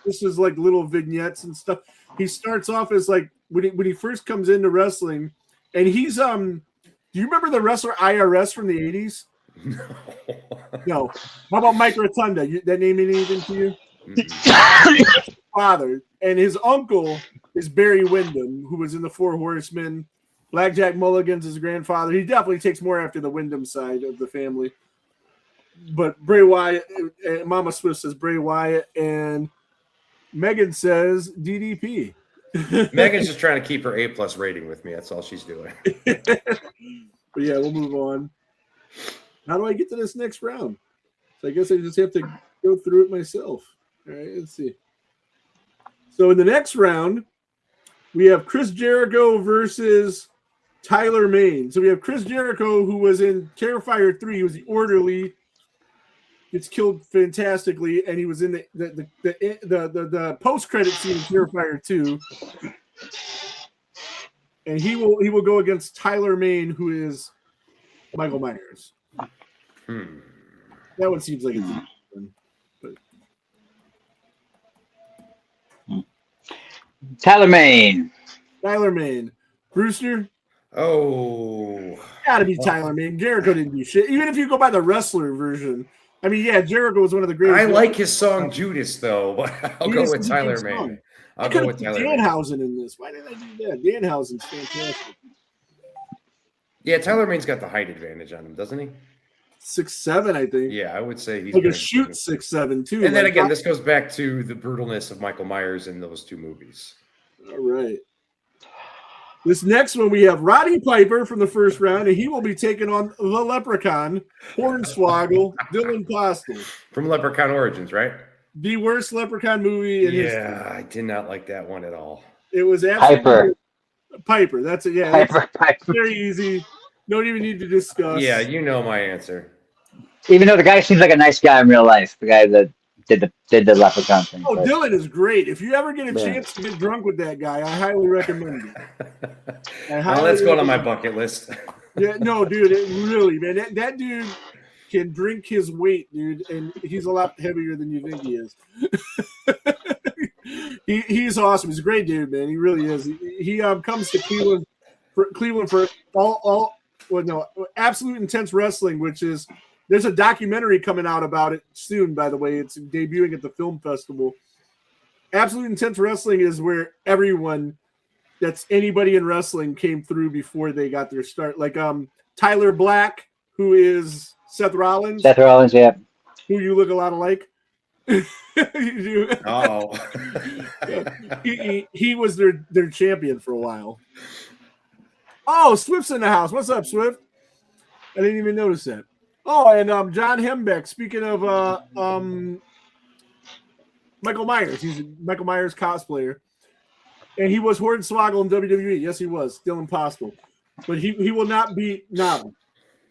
This is like little vignettes and stuff. He starts off as like when he first comes into wrestling, and he's do you remember the wrestler IRS from the 80s? No. How about Mike Rotunda? That name mean anything to you? Father and his uncle is Barry Windham, who was in the Four Horsemen. Blackjack Mulligan's his grandfather. He definitely takes more after the Windham side of the family. But Bray Wyatt, Mama Swift says Bray Wyatt, and Megan says DDP. Megan's just trying to keep her A+ rating with me. That's all she's doing. But yeah, we'll move on. How do I get to this next round? So I guess I just have to go through it myself. All right, let's see. So in the next round, we have Chris Jericho versus Tyler Mane. So we have Chris Jericho, who was in Terrifier 3. He was the orderly. Gets killed fantastically, and he was in the post-credit scene in Terrifier 2. And he will go against Tyler Mane, who is Michael Myers. That one seems like it's Tyler Mane. Brewster? Oh. Gotta be Tyler Mane. Jericho didn't do shit. Even if you go by the wrestler version. I mean, yeah, Jericho was one of the greatest. I like his song Judas, though, but I'll go with Tyler Mane. I'll go with Tyler Mane. Danhausen in this. Why did I do that? Danhausen's fantastic. Yeah, Tyler Mane's got the height advantage on him, doesn't he? 6'7", I think. Yeah, I would say he's like a shoot 6'7" too. And then again, this goes back to the brutalness of Michael Myers in those two movies. All right. This next one, we have Roddy Piper from the first round, and he will be taking on the Leprechaun, Hornswoggle, Dylan Postel. From Leprechaun Origins, right? The worst Leprechaun movie in history. Yeah, I did not like that one at all. It was absolutely Piper. That's it. Yeah, Piper. Very easy. Don't even need to discuss. Yeah, you know my answer. Even though the guy seems like a nice guy in real life, the guy that did the Leprechaun thing. Oh, Dylan is great. If you ever get a chance to get drunk with that guy, I highly recommend it. Well, let's go on my bucket list. Yeah, no, dude, really, man. That dude can drink his weight, dude, and he's a lot heavier than you think he is. He's awesome. He's a great dude, man. He really is. He comes to Cleveland for Absolute Intense Wrestling, which is. There's a documentary coming out about it soon, by the way. It's debuting at the film festival. Absolute Intense Wrestling is where everyone that's anybody in wrestling came through before they got their start. Like Tyler Black, who is Seth Rollins. Seth Rollins, yeah. Who you look a lot alike. You do. Oh. He was their champion for a while. Oh, Swift's in the house. What's up, Swift? I didn't even notice that. Oh, and John Hembeck, speaking of Michael Myers. He's a Michael Myers cosplayer. And he was Hornswoggle in WWE. Yes, he was. Dylan Postel. But he will not beat now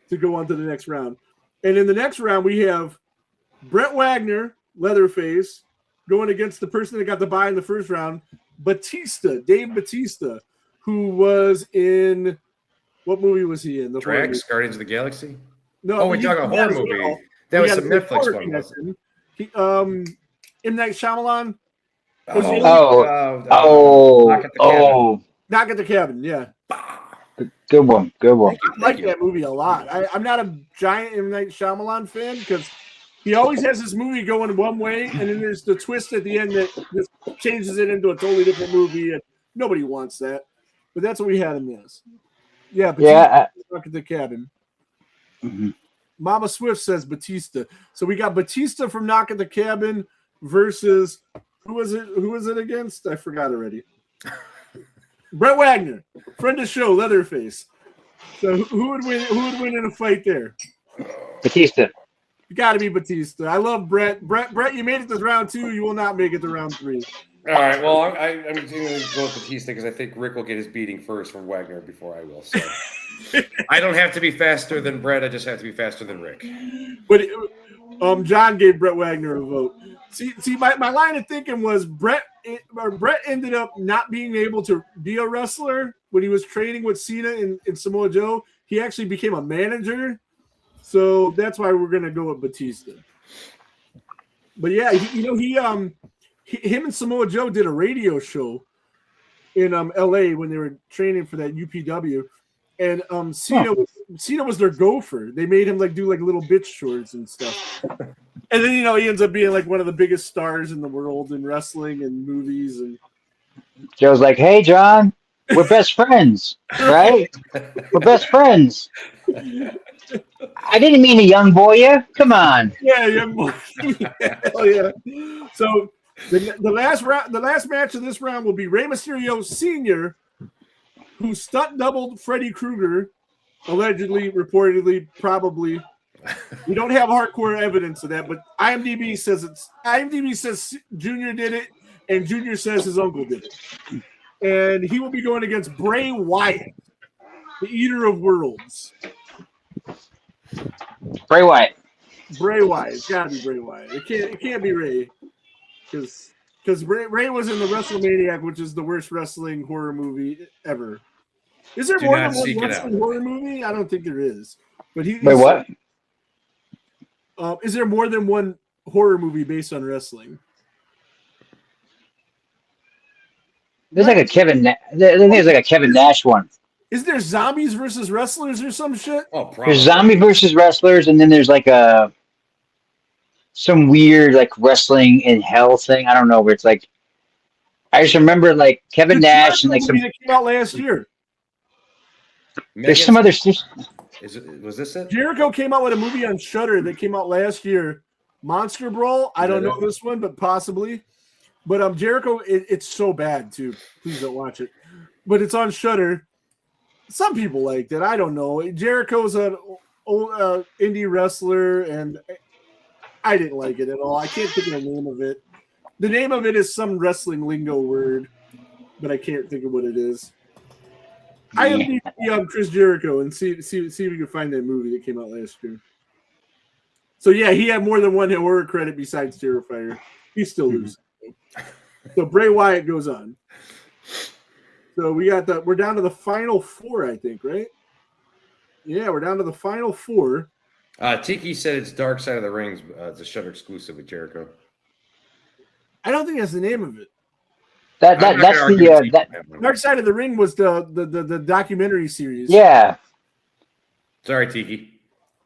to go on to the next round. And in the next round, we have Brett Wagner, Leatherface, going against the person that got the bye in the first round, Dave Batista, who was in – what movie was he in? The Drax, Guardians of the Galaxy? No, we talking a horror movie. Well. That was some Netflix one, wasn't it? M. Night Shyamalan. Knock at the Cabin, yeah. Good one. I like that movie a lot. I'm not a giant M. Night Shyamalan fan because he always has this movie going one way, and then there's the twist at the end that just changes it into a totally different movie, and nobody wants that. But that's what we had in this. Yeah, Knock at the Cabin. Mm-hmm. Mama Swift says Batista. So we got Batista from Knock at the Cabin versus who was it against? I forgot already. Brett Wagner, friend of the show, Leatherface. So who would win in a fight there? Batista. You got to be Batista. I love Brett. Brett, you made it to round 2. You will not make it to round 3. All right. Well, I'm going to go with Batista because I think Rick will get his beating first from Wagner before I will. So I don't have to be faster than Brett. I just have to be faster than Rick. But John gave Brett Wagner a vote. See, my line of thinking was Brett ended up not being able to be a wrestler when he was training with Cena and Samoa Joe. He actually became a manager, so that's why we're gonna go with Batista. But yeah, him and Samoa Joe did a radio show in L.A. when they were training for that UPW, and Cena was their gopher. They made him do little bitch shorts and stuff. And then he ends up being one of the biggest stars in the world in wrestling and movies. And Joe's like, "Hey, John, we're best friends, right? We're best friends." I didn't mean to young boy you. Come on. Yeah, young boy. Hell yeah. So the last match of this round will be Rey Mysterio Sr., who stunt doubled Freddy Krueger, allegedly, reportedly, probably. We don't have hardcore evidence of that, but IMDb says Junior did it, and Junior says his uncle did it. And he will be going against Bray Wyatt, the Eater of Worlds. Bray Wyatt. Bray Wyatt. It's gotta be Bray Wyatt. It can't be Ray. Because Ray was in the Wrestlemania, which is the worst wrestling horror movie ever. Is there more than one wrestling horror movie? I don't think there is. But wait, what? Is there more than one horror movie based on wrestling? There's a Kevin Nash one. Is there zombies versus wrestlers or some shit? Oh, probably. There's zombie versus wrestlers, and then there's some weird wrestling in hell thing. I don't know, where it's I just remember Kevin Nash and some. That came out last year. There's some other. Was this it? Jericho came out with a movie on Shudder that came out last year, Monster Brawl. I don't know this one, but possibly. But Jericho, it's so bad too. Please don't watch it. But it's on Shudder. Some people liked it. I don't know. Jericho's an old indie wrestler, and I didn't like it at all. I can't think of the name of it. The name of it is some wrestling lingo word, but I can't think of what it is. I am Chris Jericho and see if we can find that movie that came out last year. So yeah, he had more than one horror credit besides Terrifier. He's still losing. So Bray Wyatt goes on. So we're down to the final four, I think, right? Yeah, we're down to the final four. Tiki said it's Dark Side of the Rings. It's a Shudder exclusive with Jericho. I don't think that's the name of it. That's the Dark Side of the Ring was the documentary series. Yeah. Sorry, Tiki.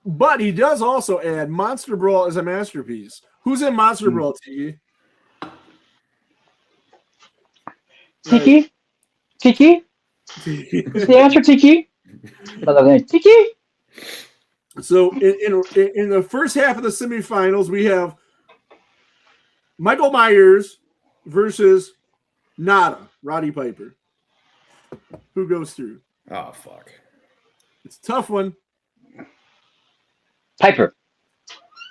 But he does also add Monster Brawl as a masterpiece. Who's in Monster Brawl, Tiki? Tiki? Tiki? Is the answer Tiki? Tiki? So in the first half of the semifinals, we have Michael Myers versus Nada, Roddy Piper. Who goes through? Oh, fuck. It's a tough one. Piper.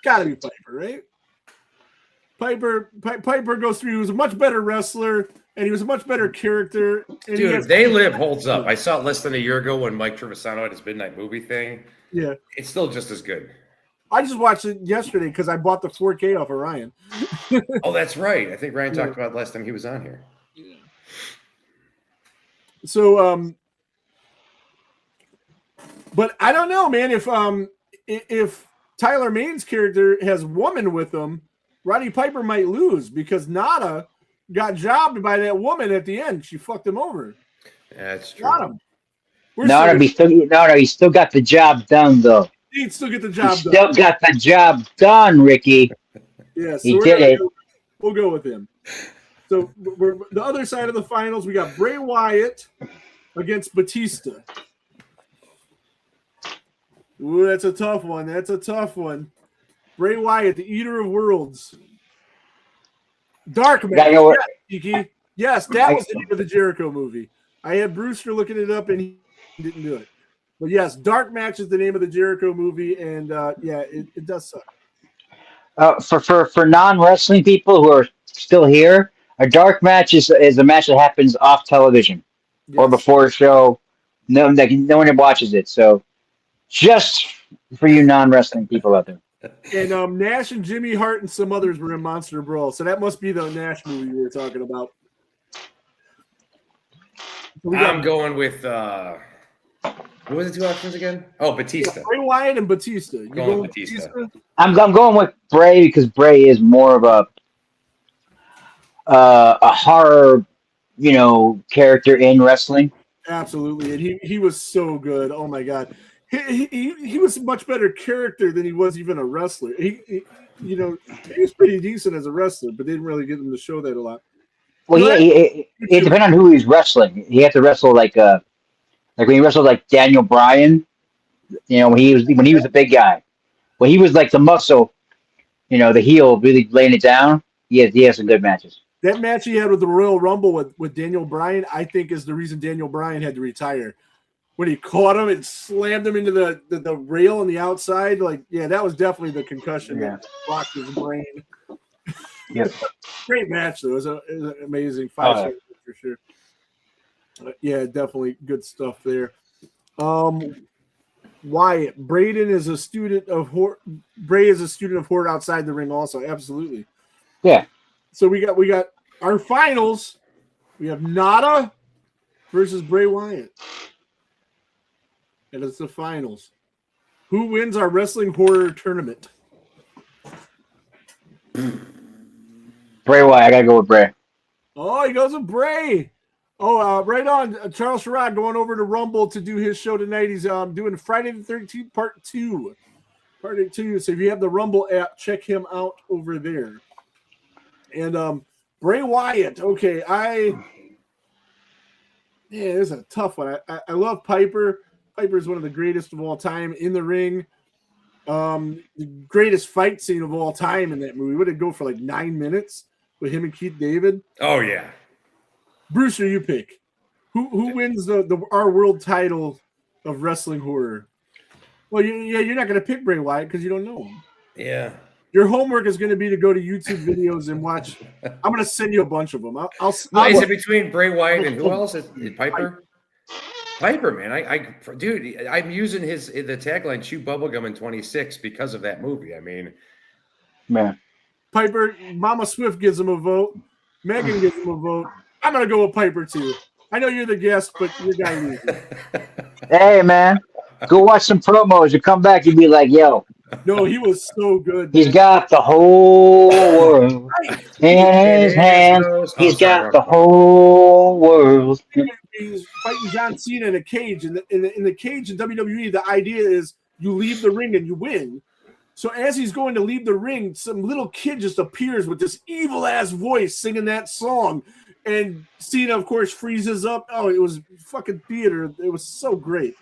Gotta be Piper, right? Piper goes through. He was a much better wrestler, and he was a much better character. And dude, They Live holds up. I saw it less than a year ago when Mike Trevisano had his midnight movie thing. Yeah. It's still just as good. I just watched it yesterday because I bought the 4K off of Ryan. Oh, that's right. I think Ryan talked about it last time he was on here. Yeah. So, but I don't know, man. If Tyler Maine's character has woman with him, Roddy Piper might lose because Nada got jobbed by that woman at the end. She fucked him over. Yeah, that's true. Got him. He still got the job done, though. He'd still get the job done. Still got the job done, Ricky. Yeah, so he did it. We'll go with him. So we're the other side of the finals. We got Bray Wyatt against Batista. Ooh, that's a tough one. Bray Wyatt, the Eater of Worlds. Dark Man. Yes, that was the name of the Jericho movie. I had Brewster looking it up, and he didn't do it. But yes, Dark Match is the name of the Jericho movie, and it does suck. For non-wrestling people who are still here, a dark match is a match that happens off television or before a show. No one watches it. So just for you non-wrestling people out there. And Nash and Jimmy Hart and some others were in Monster Brawl. So that must be the Nash movie we were talking about. I'm going with what was the two options again? Oh, Batista. Bray Wyatt and Batista. You Going with Batista. I'm going with Bray because Bray is more of a horror, character in wrestling. Absolutely, and he was so good. Oh my god, he was a much better character than he was even a wrestler. He was pretty decent as a wrestler, but they didn't really get him to show that a lot. Well, it depends on who he's wrestling. He had to wrestle like when he wrestled like Daniel Bryan. When he was a big guy. When he was like the muscle, the heel, really laying it down. He has some good matches. That match he had with the Royal Rumble with Daniel Bryan, I think, is the reason Daniel Bryan had to retire. When he caught him and slammed him into the rail on the outside, that was definitely the concussion that rocked his brain. Yep. Great match, though. It was an amazing 5 stars for sure. Definitely good stuff there. Wyatt, Braden is a student of horror. Bray is a student of horror outside the ring, also. Absolutely. Yeah. So we got our finals. We have Nada versus Bray Wyatt. And it's the finals. Who wins our wrestling horror tournament? Bray Wyatt. I gotta go with Bray. Oh, he goes with Bray. Oh, right on. Charles Sherrod going over to Rumble to do his show tonight. He's doing Friday the 13th, part 2. Part 2. So if you have the Rumble app, check him out over there. And Bray Wyatt. Okay, it's a tough one. I love Piper. Piper is one of the greatest of all time in the ring. The greatest fight scene of all time in that movie. Would it go for like 9 minutes with him and Keith David? Oh yeah. Brewster, you pick. Who wins our world title of wrestling horror? Well, you're not going to pick Bray Wyatt because you don't know him. Yeah. Your homework is going to be to go to YouTube videos and watch. I'm going to send you a bunch of them. Is it between Bray Wyatt and who else? Is Piper? Piper, man. I'm using the tagline "Chew Bubblegum in 26" because of that movie. I mean, man. Piper, Mama Swift gives him a vote. Megan gives him a vote. I'm going to go with Piper too. I know you're the guest, but your guy needs it. Hey, man. Go watch some promos. You come back, you'll be like, yo. No, he was so good. He's got the whole world in his hands. He's got the whole world. He's fighting John Cena in a cage. In the cage in WWE, the idea is you leave the ring and you win. So as he's going to leave the ring, some little kid just appears with this evil-ass voice singing that song. And Cena, of course, freezes up. Oh, it was fucking theater. It was so great.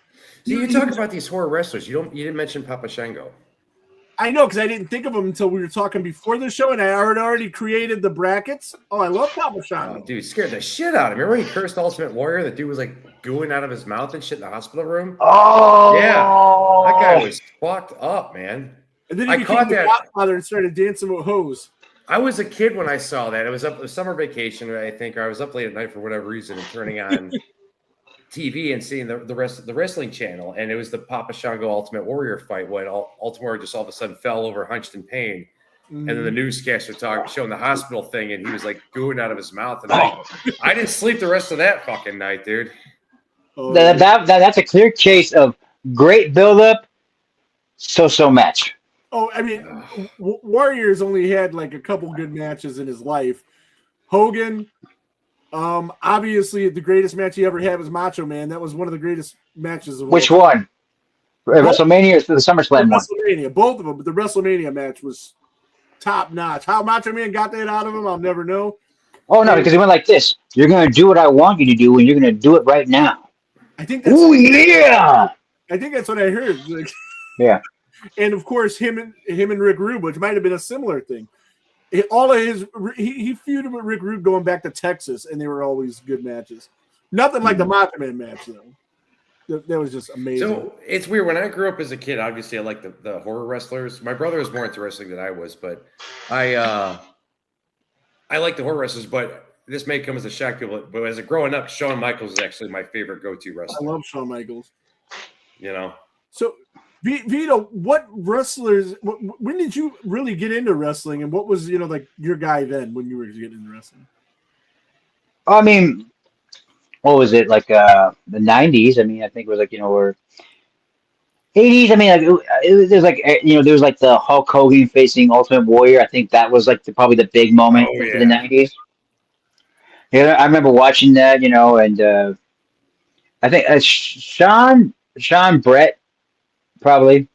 You talk about these horror wrestlers. You didn't mention Papa Shango. I know, because I didn't think of him until we were talking before the show, and I already created the brackets. Oh, I love Papa Shango. Oh, dude, scared the shit out of me. Remember he cursed Ultimate Warrior? The dude was like gooing out of his mouth and shit in the hospital room. Oh, yeah, that guy was fucked up, man. And then he became the Godfather and started dancing with hoes. I was a kid when I saw that. It was summer vacation, I think, or I was up late at night for whatever reason and turning on TV and seeing the wrestling channel, and it was the Papa Shango Ultimate Warrior fight when Ultimate Warrior just all of a sudden fell over, hunched in pain, and then the newscaster showing the hospital thing, and he was like gooing out of his mouth, and I didn't sleep the rest of that fucking night, dude. That's a clear case of great buildup, so match. Oh, I mean, Warriors only had like a couple good matches in his life. Hogan. Obviously, the greatest match he ever had was Macho Man. That was one of the greatest matches of all. Which one? WrestleMania or the SummerSlam one? WrestleMania, both of them. But the WrestleMania match was top notch. How Macho Man got that out of him, I'll never know. Oh no, because he went like this: "You're going to do what I want you to do, and you're going to do it right now." I think that's. Oh yeah! I think that's what I heard. Like, yeah. And of course, him and Rick Rude, which might have been a similar thing. All of his he feuded with Rick Rude going back to Texas, and they were always good matches. Nothing like the Macho Man match though. That was just amazing. So it's weird. When I grew up as a kid, obviously I liked the horror wrestlers. My brother was more into wrestling than I was, but I like the horror wrestlers. But this may come as a shock to people. But as a growing up, Shawn Michaels is actually my favorite go-to wrestler. I love Shawn Michaels. You know. So Vito, what wrestlers? When did you really get into wrestling, and what was like your guy then when you were getting into wrestling? I mean, what was it like? The '90s. I mean, I think it was like or '80s. I mean, like there's like there was like the Hulk Hogan facing Ultimate Warrior. I think that was like probably the big moment Oh, for yeah. the '90s. Yeah, I remember watching that. And I think Sean Brett probably.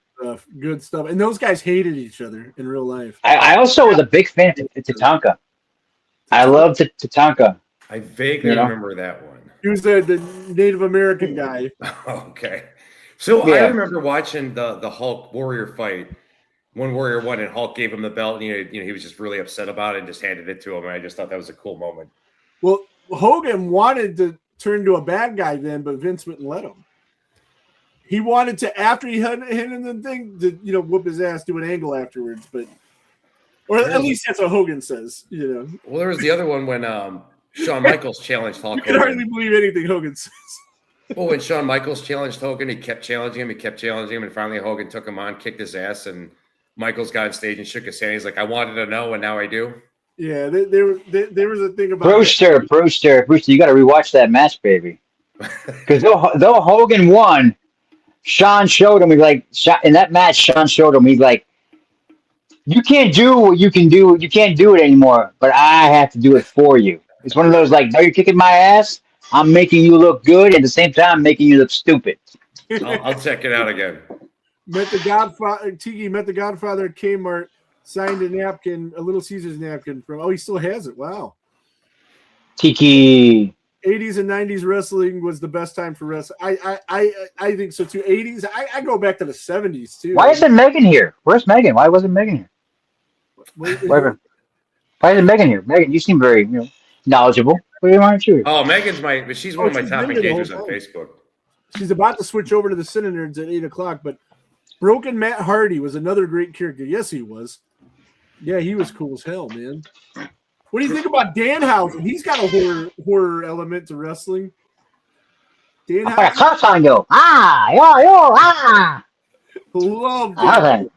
Good stuff. And those guys hated each other in real life. I also was a big fan of Tatanka. I loved Tatanka. I vaguely remember that one. He was the Native American guy. Okay. So Yeah. I remember watching the Hulk Warrior fight. When Warrior won and Hulk gave him the belt, and, he was just really upset about it and just handed it to him. And I just thought that was a cool moment. Well, Hogan wanted to turn to a bad guy then, but Vince wouldn't let him. He wanted to, after he hit him the thing, to whoop his ass, do an angle afterwards, or at least that's what Hogan says. Well, there was the other one when Shawn Michaels challenged Hulk Hogan. You can hardly believe anything Hogan says. Well, when Shawn Michaels challenged Hogan, he kept challenging him, and finally Hogan took him on, kicked his ass, and Michaels got on stage and shook his hand. He's like, "I wanted to know, and now I do." Yeah, there was a thing about Brewster, you got to rewatch that match, baby. Because though Hogan won, Sean showed him. In that match, Sean showed him. He's like, "You can't do what you can do. You can't do it anymore. But I have to do it for you." It's one of those like, "No, you're kicking my ass. I'm making you look good, and at the same time, I'm making you look stupid." I'll check it out again. Met the Godfather. Tiki met the Godfather at Kmart. Signed a napkin, a Little Caesars napkin from. Oh, he still has it. Wow. Tiki. 80s and 90s wrestling was the best time for wrestling. I think so too. 80s. I go back to the 70s too. Why isn't Megan here? Where's Megan? Why wasn't Megan here? Why isn't Megan here? Megan, you seem very knowledgeable. Why aren't you here? Oh, Megan's she's one of my top engagers on Facebook. She's about to switch over to the Cine Nerds at 8:00, but Broken Matt Hardy was another great character. Yes, he was. Yeah, he was cool as hell, man. What do you think about Danhausen? He's got a horror element to wrestling. I put a on you. Love that.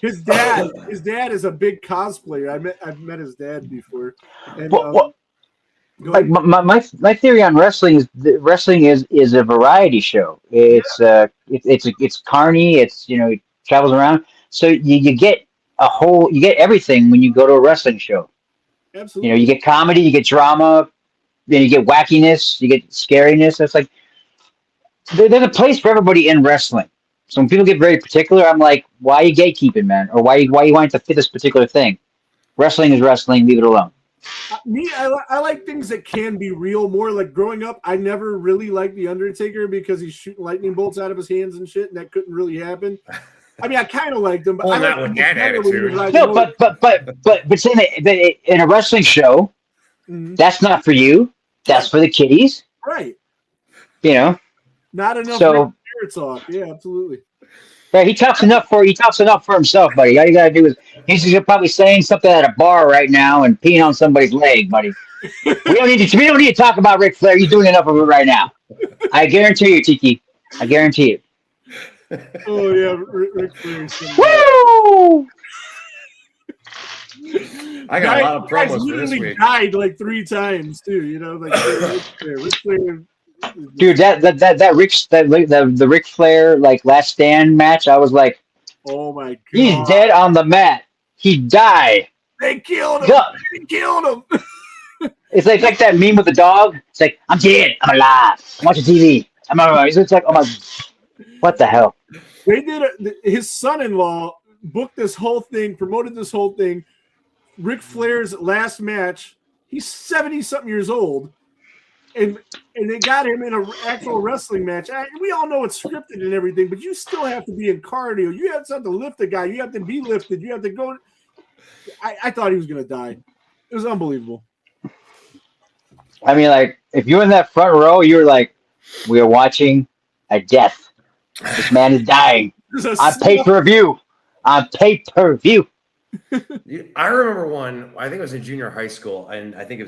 His dad is a big cosplayer. I've met his dad before. And, like my theory on wrestling is that wrestling is a variety show. It's carny. It travels around. So you get everything when you go to a wrestling show. Absolutely. You get comedy, you get drama, then you get wackiness, you get scariness. It's like there's a place for everybody in wrestling. So when people get very particular, I'm like, why are you gatekeeping, man? Or why you wanting to fit this particular thing? Wrestling is wrestling. Leave it alone. I like things that can be real more. Like growing up, I never really liked The Undertaker because he's shooting lightning bolts out of his hands and shit, and that couldn't really happen. I mean, I kind of liked him, but I not with that attitude. No, but saying that in a wrestling show, that's not for you. That's for the kiddies, right? Not enough. So talk. Yeah, absolutely. Right, he talks enough for himself, buddy. All you gotta do is he's probably saying something at a bar right now and peeing on somebody's leg, buddy. We don't need to talk about Ric Flair. You're doing enough of it right now. I guarantee you, Tiki. I guarantee you. Oh yeah, Ric Flair. Woo! I got a lot of promos for this week. Died like 3 times too. Ric Flair. Dude, the Ric Flair like last stand match, I was like, oh my god, he's dead on the mat. He died. They killed him. They killed him. It's like that meme with the dog. It's like, I'm dead. I'm alive. I'm watching TV. I'm alive. It's like, oh my, what the hell? They did. His son-in-law booked this whole thing, promoted this whole thing. Ric Flair's last match. He's 70-something years old. And they got him in an actual wrestling match. We all know it's scripted and everything, but you still have to be in cardio. You have to lift the guy. You have to be lifted. You have to go. I thought he was going to die. It was unbelievable. I mean, like, if you're in that front row, you're like, we are watching a death. This man is dying. On pay-per-view. On pay-per-view. I remember one, I think it was in junior high school, and I think it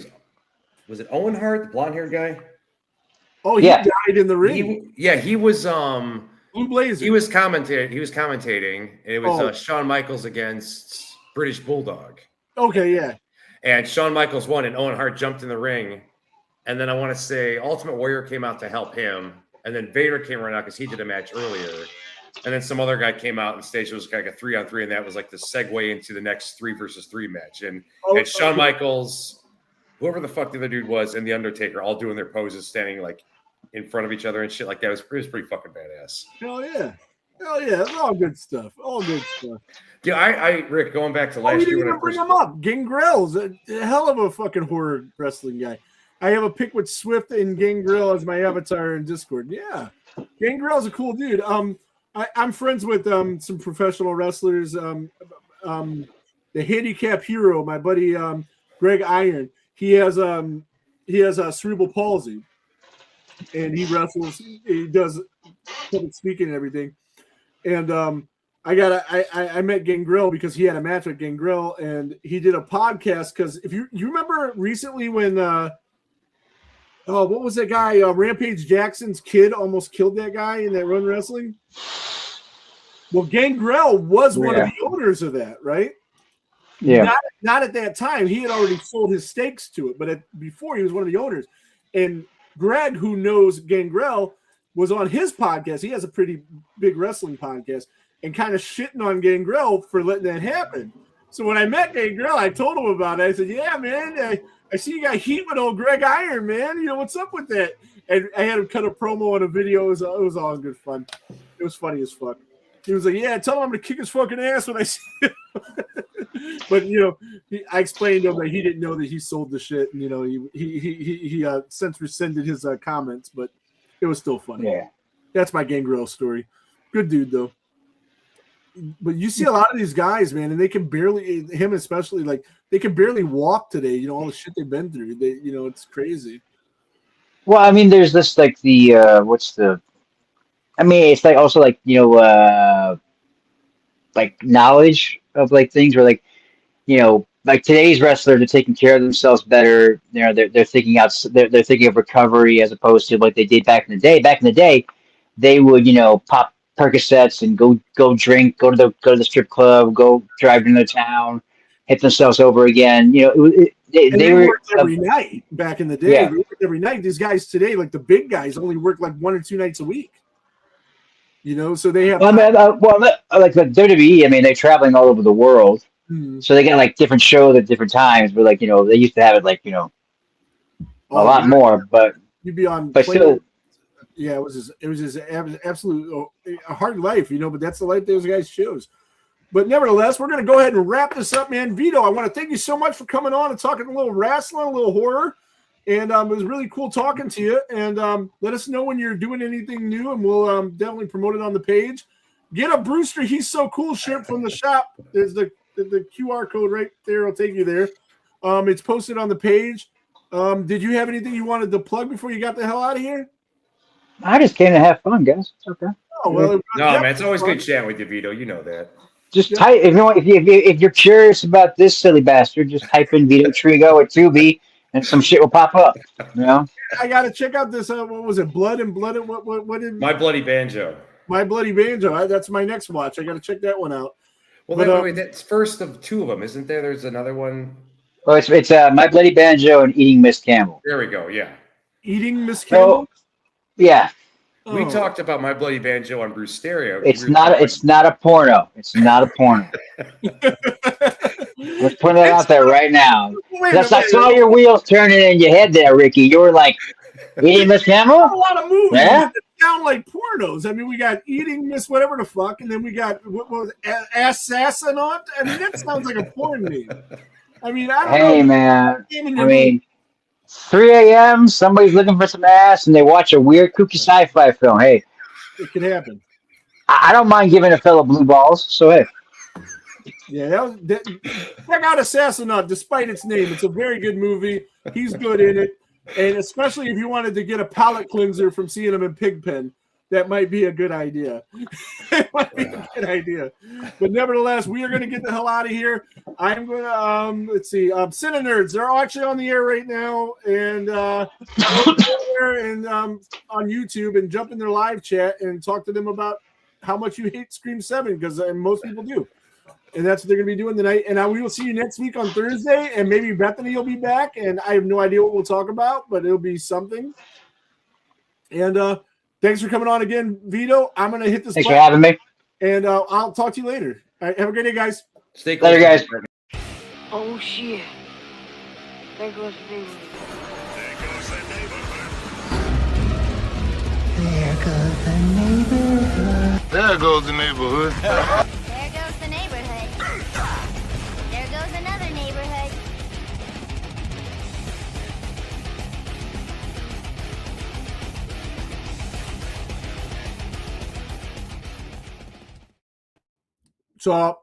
was it Owen Hart, the blonde-haired guy? Oh, he died in the ring. He was Blue Blazer. He was commentating. And it was Oh. Shawn Michaels against British Bulldog. Okay, yeah. And Shawn Michaels won, and Owen Hart jumped in the ring. And then I want to say Ultimate Warrior came out to help him. And then Vader came right out because he did a match earlier. And then some other guy came out and staged. It was like a 3-on-3, and that was like the segue into the next 3 versus 3 match. And Shawn Michaels, whoever the fuck the other dude was, and The Undertaker all doing their poses, standing like in front of each other and shit like that. It was pretty fucking badass. Hell yeah. It's all good stuff. All good stuff. Yeah, I Rick, going back to last you year didn't when I even bring first him up. Gangrel's a hell of a fucking horror wrestling guy. I have a pic with Swift and Gangrel as my avatar in Discord. Yeah. Gangrel's a cool dude. I'm friends with some professional wrestlers. The handicap hero, my buddy Greg Iron. He has cerebral palsy, and he wrestles. He does public speaking and everything. And I met Gangrel because he had a match with Gangrel, and he did a podcast. Because if you remember recently when what was that guy? Rampage Jackson's kid almost killed that guy in that Run Wrestling. Well, Gangrel was one of the owners of that, right? Yeah. Not at that time. He had already sold his stakes to it, but before he was one of the owners. And Greg, who knows Gangrel, was on his podcast. He has a pretty big wrestling podcast, and kind of shitting on Gangrel for letting that happen. So when I met Gangrel, I told him about it. I said, "Yeah, man, I see you got heat with old Greg Iron, man. You know, what's up with that?" And I had him cut a promo on a video. It was all good fun. It was funny as fuck. He was like, "Yeah, tell him I'm gonna kick his fucking ass when I see him." But I explained to him that he didn't know that he sold the shit, and he since rescinded his comments, but it was still funny. Yeah, that's my Gangrel story. Good dude though. But you see a lot of these guys, man, and they can barely, him especially, like they can barely walk today. All the shit they've been through. It's crazy. Well, I mean, there's this like it's like also like like knowledge of like things where like like today's wrestlers are taking care of themselves better. They're thinking they're thinking of recovery as opposed to what they did back in the day. Back in the day, they would pop Percocets and go drink, go to the strip club, go drive into the town, hit themselves over again. They worked every night back in the day. Yeah. They worked every night. These guys today, like the big guys, only work like 1 or 2 nights a week. So they have. like the WWE. I mean, they're traveling all over the world, so they get like different shows at different times. But like they used to have it like a lot more. But you'd be on. But still, yeah, it was just absolute a hard life, But that's the life those guys chose. But nevertheless, we're going to go ahead and wrap this up, man. Vito, I want to thank you so much for coming on and talking a little wrestling, a little horror. And it was really cool talking to you. And let us know when you're doing anything new, and we'll definitely promote it on the page. Get a Brewster He's So Cool shirt from the shop. There's the QR code right there. I'll take you there. It's posted on the page. Did you have anything you wanted to plug before you got the hell out of here? I just came to have fun, guys. It's okay. Oh, well, no, man, it's always good chatting with you, Vito. You know that. Just type if you're curious about this silly bastard, just type in Vito Trigo at 2B and some shit will pop up. I gotta check out this. What was it? Blood and what did My Bloody Banjo? My Bloody Banjo. That's my next watch. I gotta check that one out. Well, wait, that's first of 2 of them, isn't there? There's another one. Oh, it's My Bloody Banjo and Eating Miss Campbell. There we go. Yeah. Eating Miss Campbell. Yeah. We talked about My Bloody Banjo on Bruce Stereo. It's not a porno. It's not a porno. Let's put that out there right now. I saw your wheels turning in your head there, Ricky. You were like, Eating Miss Campbell? A lot of movies that sound like pornos. I mean, we got Eating Miss whatever the fuck, and then we got what was it, Assassinat? I mean, that sounds like a porn name. I mean, I don't know. Hey, man. I mean, 3 a.m., somebody's looking for some ass, and they watch a weird, kooky sci-fi film. Hey. It can happen. I don't mind giving a fellow blue balls, so hey. Yeah, check out Assassinat, despite its name. It's a very good movie. He's good in it. And especially if you wanted to get a palate cleanser from seeing him in Pigpen, that might be a good idea. It might be a good idea. But nevertheless, we are going to get the hell out of here. I'm going to, let's see, Cine Nerds, they're all actually on the air right now. And and on YouTube and jump in their live chat and talk to them about how much you hate Scream 7, because most people do. And that's what they're going to be doing tonight. And we will see you next week on Thursday. And maybe Bethany will be back. And I have no idea what we'll talk about, but it'll be something. And thanks for coming on again, Vito. I'm going to hit this. Thanks for having me. And I'll talk to you later. All right, have a great day, guys. Stay close. Later, guys. Oh, shit. There goes the neighborhood. There goes the neighborhood. There goes the neighborhood. There goes the neighborhood. There goes another neighborhood. So